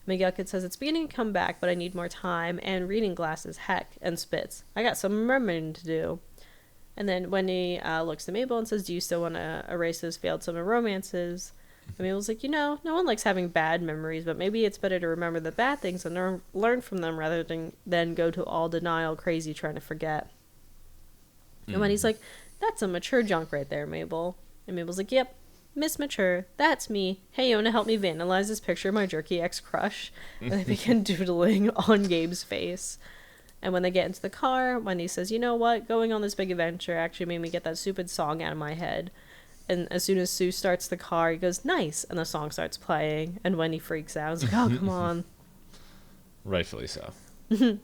McGucket says, it's beginning to come back, but I need more time and reading glasses, heck, and spits. I got some remembering to do. And then Wendy looks to Mabel and says, do you still want to erase those failed summer romances? And Mabel's like, no one likes having bad memories, but maybe it's better to remember the bad things and learn from them rather than go to all denial, crazy, trying to forget. And Wendy's like, that's some mature junk right there, Mabel. And Mabel's like, yep, Miss Mature, that's me. Hey, you want to help me vandalize this picture of my jerky ex-crush? And they begin doodling on Gabe's face. And when they get into the car, Wendy says, you know what? Going on this big adventure actually made me get that stupid song out of my head. And as soon as Sue starts the car, he goes, nice. And the song starts playing. And Wendy freaks out. It's like, oh, come on. Rightfully so. Then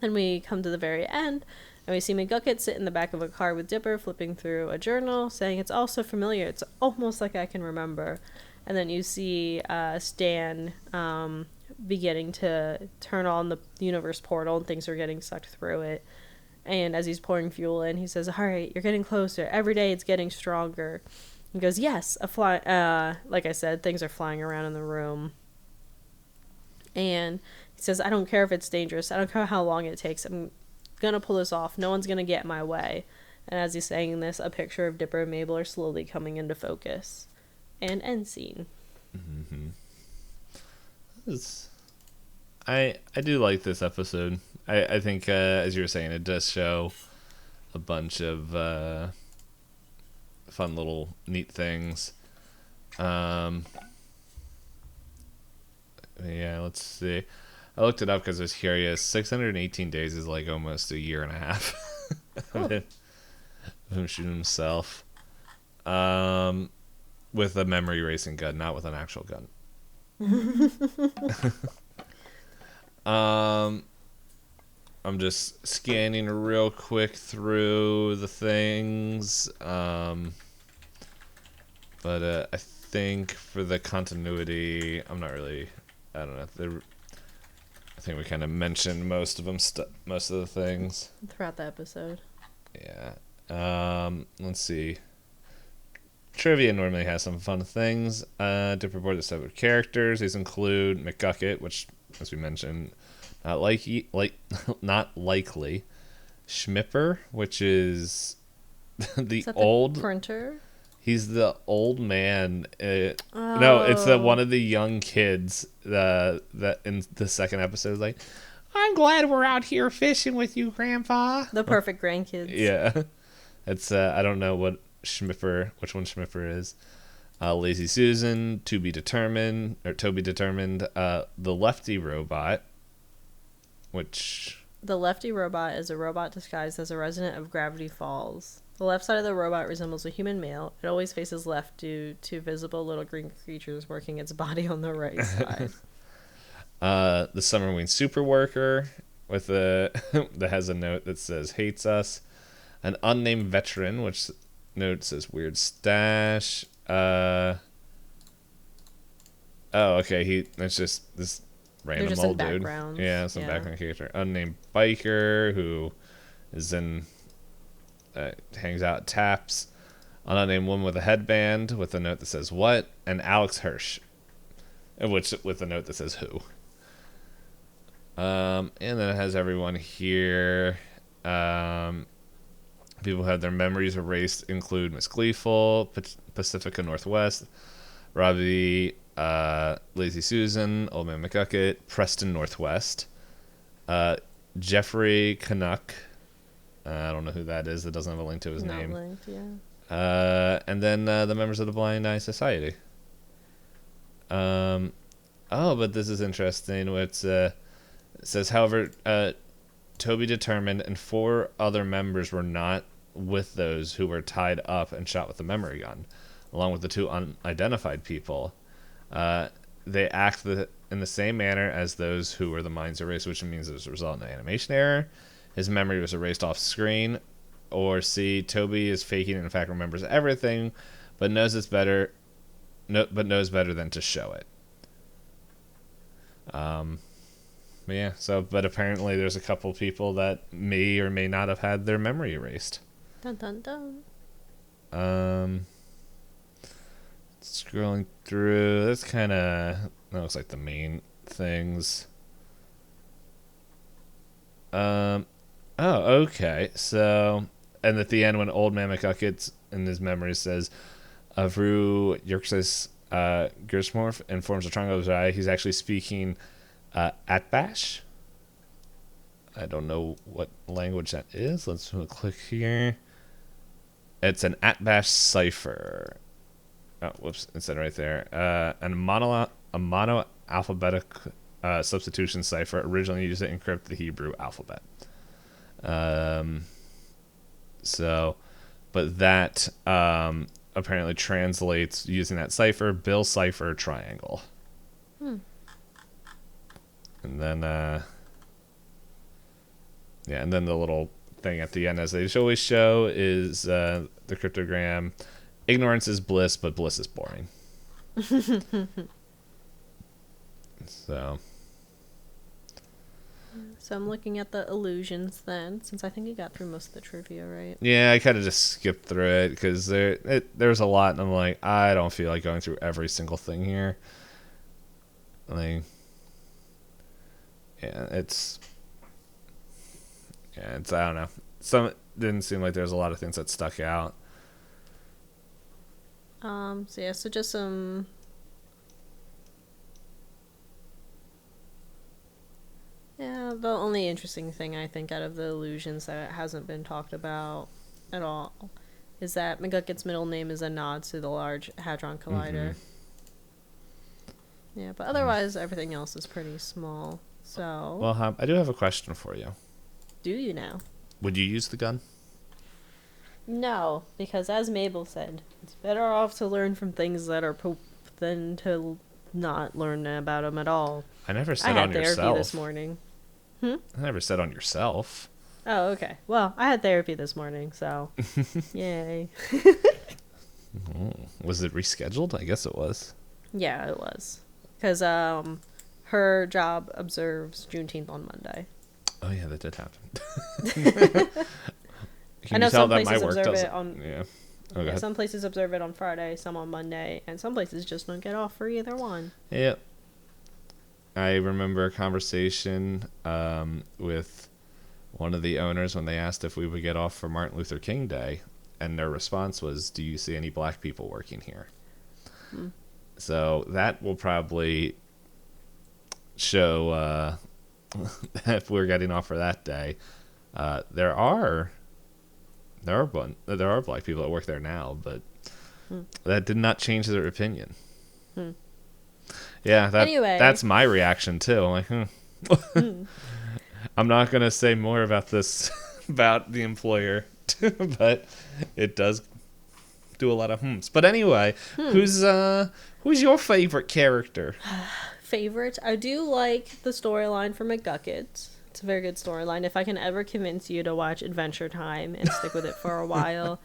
we come to the very end. And we see McGucket sit in the back of a car with Dipper, flipping through a journal, saying, it's all so familiar. It's almost like I can remember. And then you see Stan beginning to turn on the universe portal, and things are getting sucked through it. And as he's pouring fuel in, he says, all right, you're getting closer. Every day it's getting stronger. He goes, yes, like I said, things are flying around in the room. And he says, I don't care if it's dangerous. I don't care how long it takes. I'm gonna pull this off. No one's gonna get in my way. And as he's saying this, a picture of Dipper and Mabel are slowly coming into focus. And end scene. Mm-hmm. I do like this episode. I think, as you were saying, it does show a bunch of fun little neat things. Yeah, let's see. I looked it up because I was curious. 618 days is like almost a year and a half of him shooting himself with a memory erasing gun, not with an actual gun. I'm just scanning real quick through the things, but I think for the continuity, I'm not really. I don't know. I think we kind of mentioned most of them, most of the things throughout the episode. Yeah. Let's see. Trivia normally has some fun things. To report the separate characters, these include McGucket, which, as we mentioned, not likely. Schmipper, which is the old printer. He's the old man. No, it's one of the young kids that in the second episode is like, I'm glad we're out here fishing with you, Grandpa. The perfect grandkids. Yeah. It's I don't know which one Schmipper is. Lazy Susan, Toby Determined, the Lefty Robot, which... The Lefty Robot is a robot disguised as a resident of Gravity Falls. The left side of the robot resembles a human male. It always faces left due to visible little green creatures working its body on the right side. The Summerwing Super Worker with that has a note that says hates us. An unnamed veteran, which note says weird stash. Oh, okay. It's just this random just old in dude. Yeah, some background character. Unnamed biker who is in. Hangs out at Taps. An unnamed woman with a headband with a note that says what, and Alex Hirsch, with a note that says who. And then it has everyone here. People who have their memories erased include Miss Gleeful, Pacifica Northwest, Robbie, Lazy Susan, Old Man McGucket, Preston Northwest, Jeffrey Canuck. I don't know who that is. That doesn't have a link to his name. Linked, yeah. And then the members of the Blind Eye Society. But this is interesting. It says, however, Toby Determined and 4 other members were not with those who were tied up and shot with a memory gun, along with the 2 unidentified people. They act in the same manner as those who were the minds erased, which means as a result in an animation error. His memory was erased off screen. Or C, Toby is faking and in fact remembers everything, but knows it's better. Knows better than to show it. But apparently there's a couple people that may or may not have had their memory erased. Dun dun dun. Scrolling through, that's kind of, that looks like the main things. Oh, okay. So, and at the end, when Old Man McGuckets in his memory says, Avru Yerxis Gersmorph informs the Triangle of his eye, he's actually speaking Atbash. I don't know what language that is. Let's click here. It's an Atbash cipher. Oh, whoops! It said right there. And a mono alphabetic substitution cipher originally used to encrypt the Hebrew alphabet. So, but that apparently translates using that cipher, Bill cipher triangle. And then, yeah, and then the little thing at the end, as they always show, is the cryptogram. Ignorance is bliss, but bliss is boring. So I'm looking at the illusions then, since I think you got through most of the trivia, right? yeah, I kind of just skipped through it because there's a lot, and I'm like, I don't feel like going through every single thing here. Like, it's I don't know. Some didn't seem like there's a lot of things that stuck out. So just some. Yeah, the only interesting thing I think out of the illusions that hasn't been talked about at all is that McGucket's middle name is a nod to the Large Hadron Collider. Yeah, but otherwise everything else is pretty small. So. Well, I do have a question for you. Do you now? Would you use the gun? No, because as Mabel said, it's better off to learn from things that are poop than to not learn about them at all. I never said on yourself. I had therapy this morning. I never said on yourself. Oh, okay. Well, I had therapy this morning, so yay. Was it rescheduled? I guess it was. Yeah, it was. Because her job observes Juneteenth on Monday. Oh, yeah, that did happen. I know some places observe it on... Yeah. Oh, yeah, some places observe it on Friday, some on Monday, and some places just don't get off for either one. Yep. I remember a conversation with one of the owners when they asked if we would get off for Martin Luther King Day, and their response was, "Do you see any black people working here?" So that will probably show if we're getting off for that day. There are black people that work there now, but that did not change their opinion. Yeah, that's my reaction too. I'm like, I'm not gonna say more about this about the employer, but it does do a lot of hms. But anyway, who's your favorite character? Favorite? I do like the storyline for McGuckets. It's a very good storyline. If I can ever convince you to watch Adventure Time and stick with it for a while.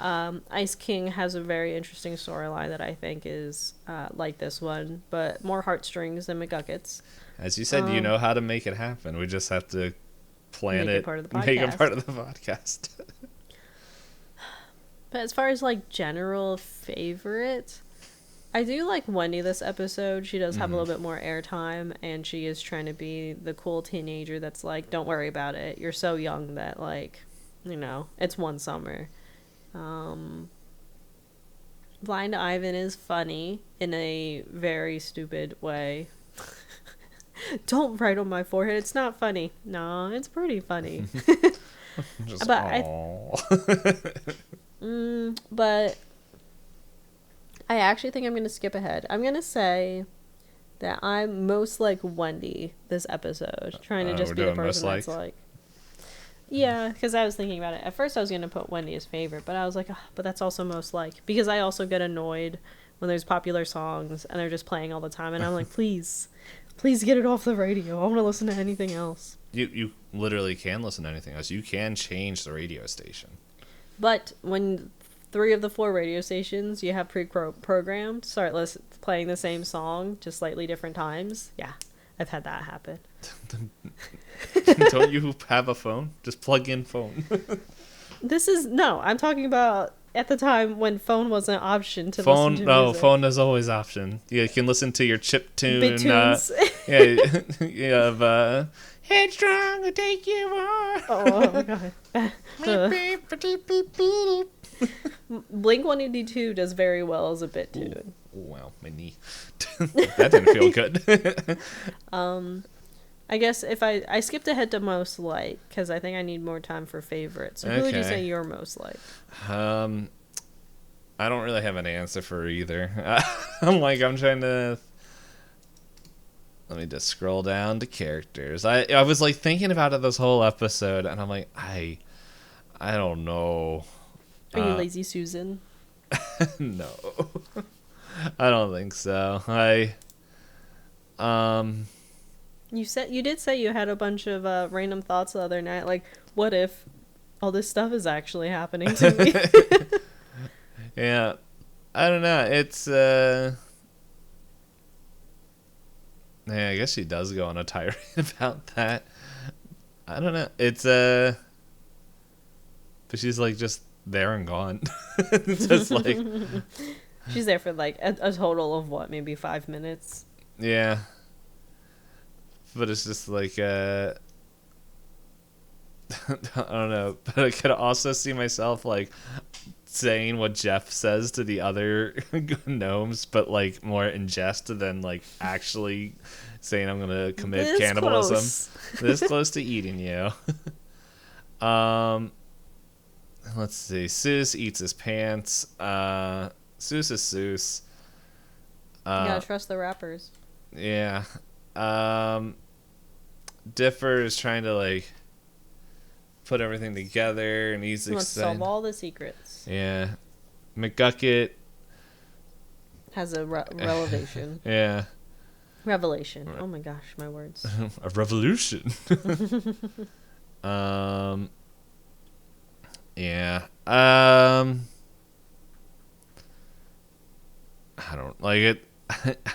Ice King has a very interesting storyline that I think is like this one, but more heartstrings than McGuckets. As you said, you know how to make it happen. We just have to plan make it, it part of the make it part of the podcast. But as far as like general favorite, I do like Wendy this episode. She does have a little bit more airtime, and she is trying to be the cool teenager that's like, don't worry about it. You're so young that, like, you know, it's one summer. Blind Ivan is funny in a very stupid way. Don't write on my forehead. It's not funny. No, it's pretty funny. But I actually think I'm going to skip ahead. I'm going to say that I'm most like Wendy this episode. Trying to just be the person that's like... Yeah, because I was thinking about it. At first I was going to put Wendy as favorite, but I was like, but that's also most like... Because I also get annoyed when there's popular songs and they're just playing all the time. And I'm like, please get it off the radio. I want to listen to anything else. You literally can listen to anything else. You can change the radio station. But when 3 of the 4 radio stations you have pre-programmed start playing the same song, just slightly different times, yeah, I've had that happen. Don't you have a phone? Just plug in phone. I'm talking about at the time when phone wasn't an option to phone. listen to No, music. phone is always option. You can listen to your chiptune. Big tunes. Yeah, you have Headstrong will take you on. Oh my god. Blink-182 does very well as a bit tune. Ooh, wow, my knee. That didn't feel good. I guess if I skipped ahead to most like, because I think I need more time for favorites. So who would you say you're most like? I don't really have an answer for either. I'm trying to. Let me just scroll down to characters. I was like thinking about it this whole episode, and I'm like, I don't know. Are you Lazy Susan? No, I don't think so. You did say you had a bunch of random thoughts the other night. Like, what if all this stuff is actually happening to me? Yeah, I don't know. It's yeah, I guess she does go on a tirade about that. I don't know. It's but she's like just there and gone. It's just like she's there for like a total of what, maybe 5 minutes. Yeah. But it's just like I don't know. But I could also see myself like saying what Jeff says to the other gnomes, but like more in jest than like actually saying I'm gonna commit this cannibalism. Close. This close to eating you. Let's see. Seuss eats his pants. Seuss is Seuss. You gotta trust the rappers. Yeah. Differ is trying to like put everything together, and he's wants to solve all the secrets. Yeah. McGucket has a revelation. Yeah. Revelation. Oh my gosh, my words. A revolution. Yeah. I don't like it.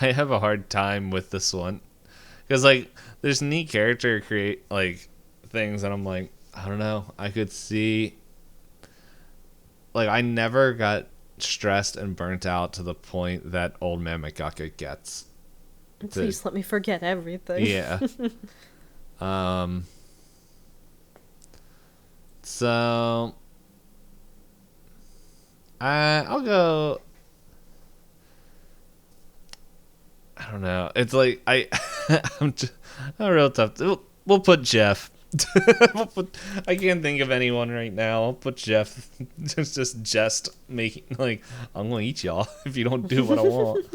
I have a hard time with this one because like there's neat character create like things, and I'm like, I don't know. I could see like I never got stressed and burnt out to the point that Old Man McGucket gets. Please let me forget everything. Yeah. So I'll go. I don't know. It's like I'm real tough. We'll put Jeff. I can't think of anyone right now. I'll put Jeff. just making like I'm gonna eat y'all if you don't do what I want.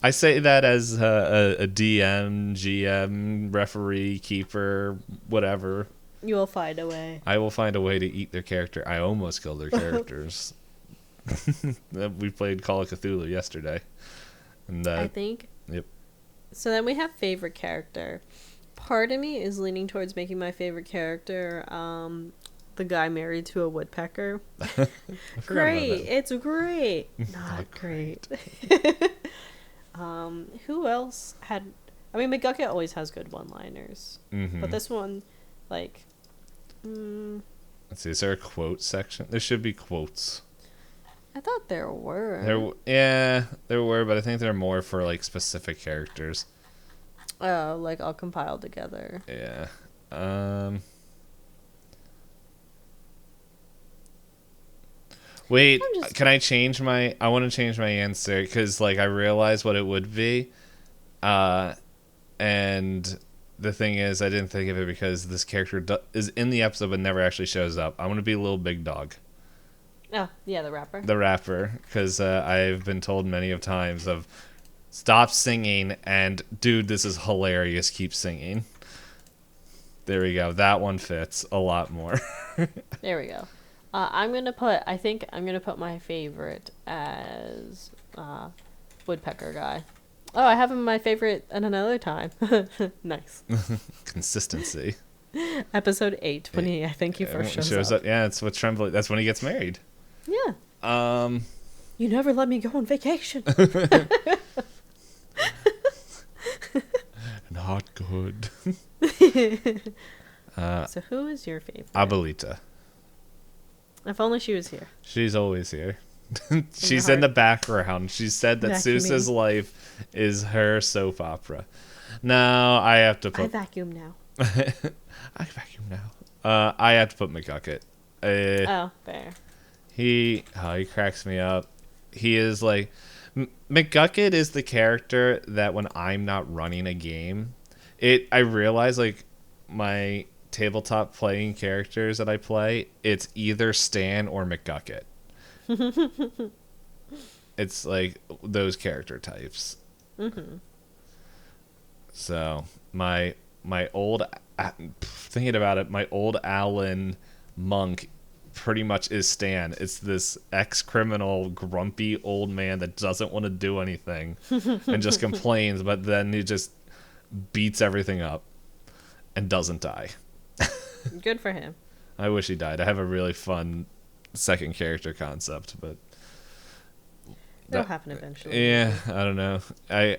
I say that as a DM, GM, referee, keeper, whatever. You will find a way. I will find a way to eat their character. I almost killed their characters. We played Call of Cthulhu yesterday. And I think. Yep. So then we have favorite character. Part of me is leaning towards making my favorite character the guy married to a woodpecker. Great. It's great. Not great. Who else had... I mean, McGucket always has good one-liners. Mm-hmm. But this one, like... Let's see, is there a quote section? There should be quotes. I thought there were. There were, but I think they're more for, like, specific characters. Oh, like all compiled together. Yeah. Wait, can I change my... I want to change my answer, because, like, I realized what it would be. And the thing is, I didn't think of it because this character is in the episode but never actually shows up. I want to be Little Big Dog. Oh, yeah, the rapper. The rapper, because I've been told many of times of stop singing and dude, this is hilarious, keep singing. There we go. That one fits a lot more. There we go. I think I'm gonna put my favorite as Woodpecker guy. Oh, I have him my favorite at another time. Nice. Consistency. Episode 8 when he I think he first shows up. Yeah, it's what Tremblay. That's when he gets married. Yeah. You never let me go on vacation. Not good. So who is your favorite? Abuelita. If only she was here. She's always here. She's in the background. She said that Vacuuming. Seuss's life is her soap opera. Now I have to put... I vacuum now. I vacuum now. I have to put McGucket. Oh, fair. He cracks me up. He is like... McGucket is the character that when I'm not running a game, I realize, like, my tabletop playing characters that I play, it's either Stan or McGucket. It's like those character types. Mm-hmm. So my old, thinking about it, my old Alan monk pretty much is Stan. It's this ex-criminal, grumpy old man that doesn't want to do anything and just complains, but then he just beats everything up and doesn't die. Good for him. I wish he died. I have a really fun second character concept, but it'll happen eventually. Yeah, I don't know. I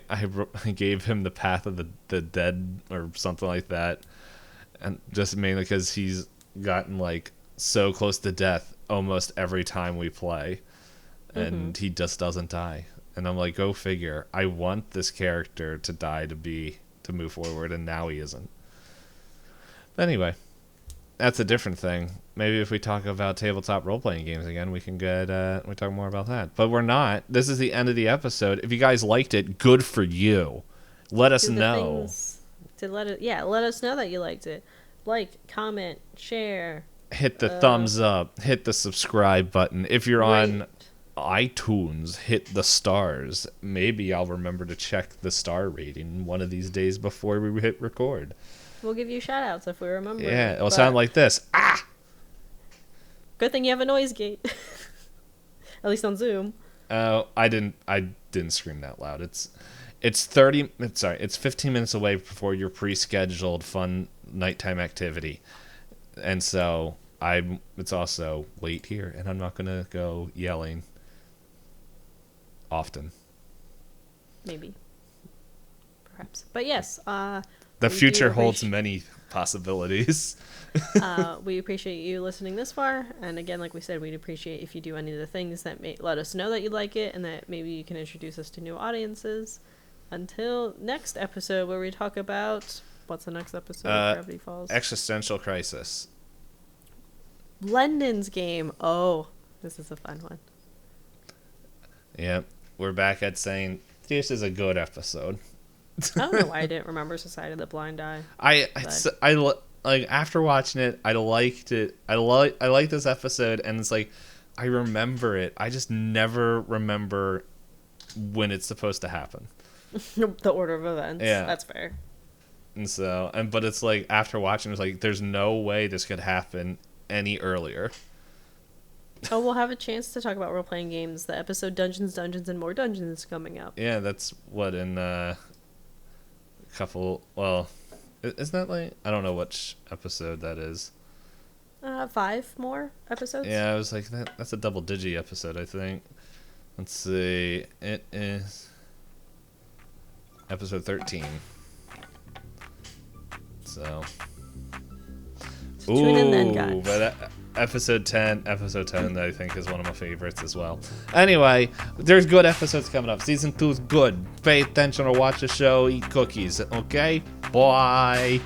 gave him the Path of the Dead or something like that, and just mainly because he's gotten like so close to death almost every time we play, and he just doesn't die. And I'm like, go figure. I want this character to die to move forward, and now he isn't. But anyway, that's a different thing. Maybe if we talk about tabletop role-playing games again, we can we talk more about that. But we're not. This is the end of the episode. If you guys liked it, good for you. Let us know. Let us know that you liked it. Like, comment, share. Hit the thumbs up. Hit the subscribe button. If you're on iTunes, hit the stars. Maybe I'll remember to check the star rating one of these days before we hit record. We'll give you shout-outs if we remember. Yeah, it'll sound like this. Ah! Good thing you have a noise gate. At least on Zoom. Oh, I didn't scream that loud. It's 15 minutes away before your pre-scheduled fun nighttime activity. And so it's also late here, and I'm not going to go yelling often. Maybe. Perhaps. But yes, the future holds many possibilities. We appreciate you listening this far, and again, like we said, we'd appreciate if you do any of the things that may let us know that you like it, and that maybe you can introduce us to new audiences. Until next episode, where we talk about what's the next episode of Gravity Falls? Existential Crisis. London's game. Oh, this is a fun one. Yep, we're back at saying this is a good episode. I don't know why I didn't remember Society of the Blind Eye. I like after watching it, I liked it. I like this episode, and it's like I remember it. I just never remember when it's supposed to happen. The order of events. Yeah, that's fair. And so, but it's like after watching, it's like there's no way this could happen any earlier. Oh, we'll have a chance to talk about role-playing games. The episode Dungeons, and More Dungeons is coming up. Yeah, that's what in couple. Well, isn't that like I don't know which episode that is. 5 more episodes. Yeah, I was like that's a double-digit episode, I think. Let's see. It is episode 13. So. Tune in then, guys. But episode 10, I think, is one of my favorites as well. Anyway, there's good episodes coming up. Season 2 is good. Pay attention or watch the show. Eat cookies. Okay? Bye.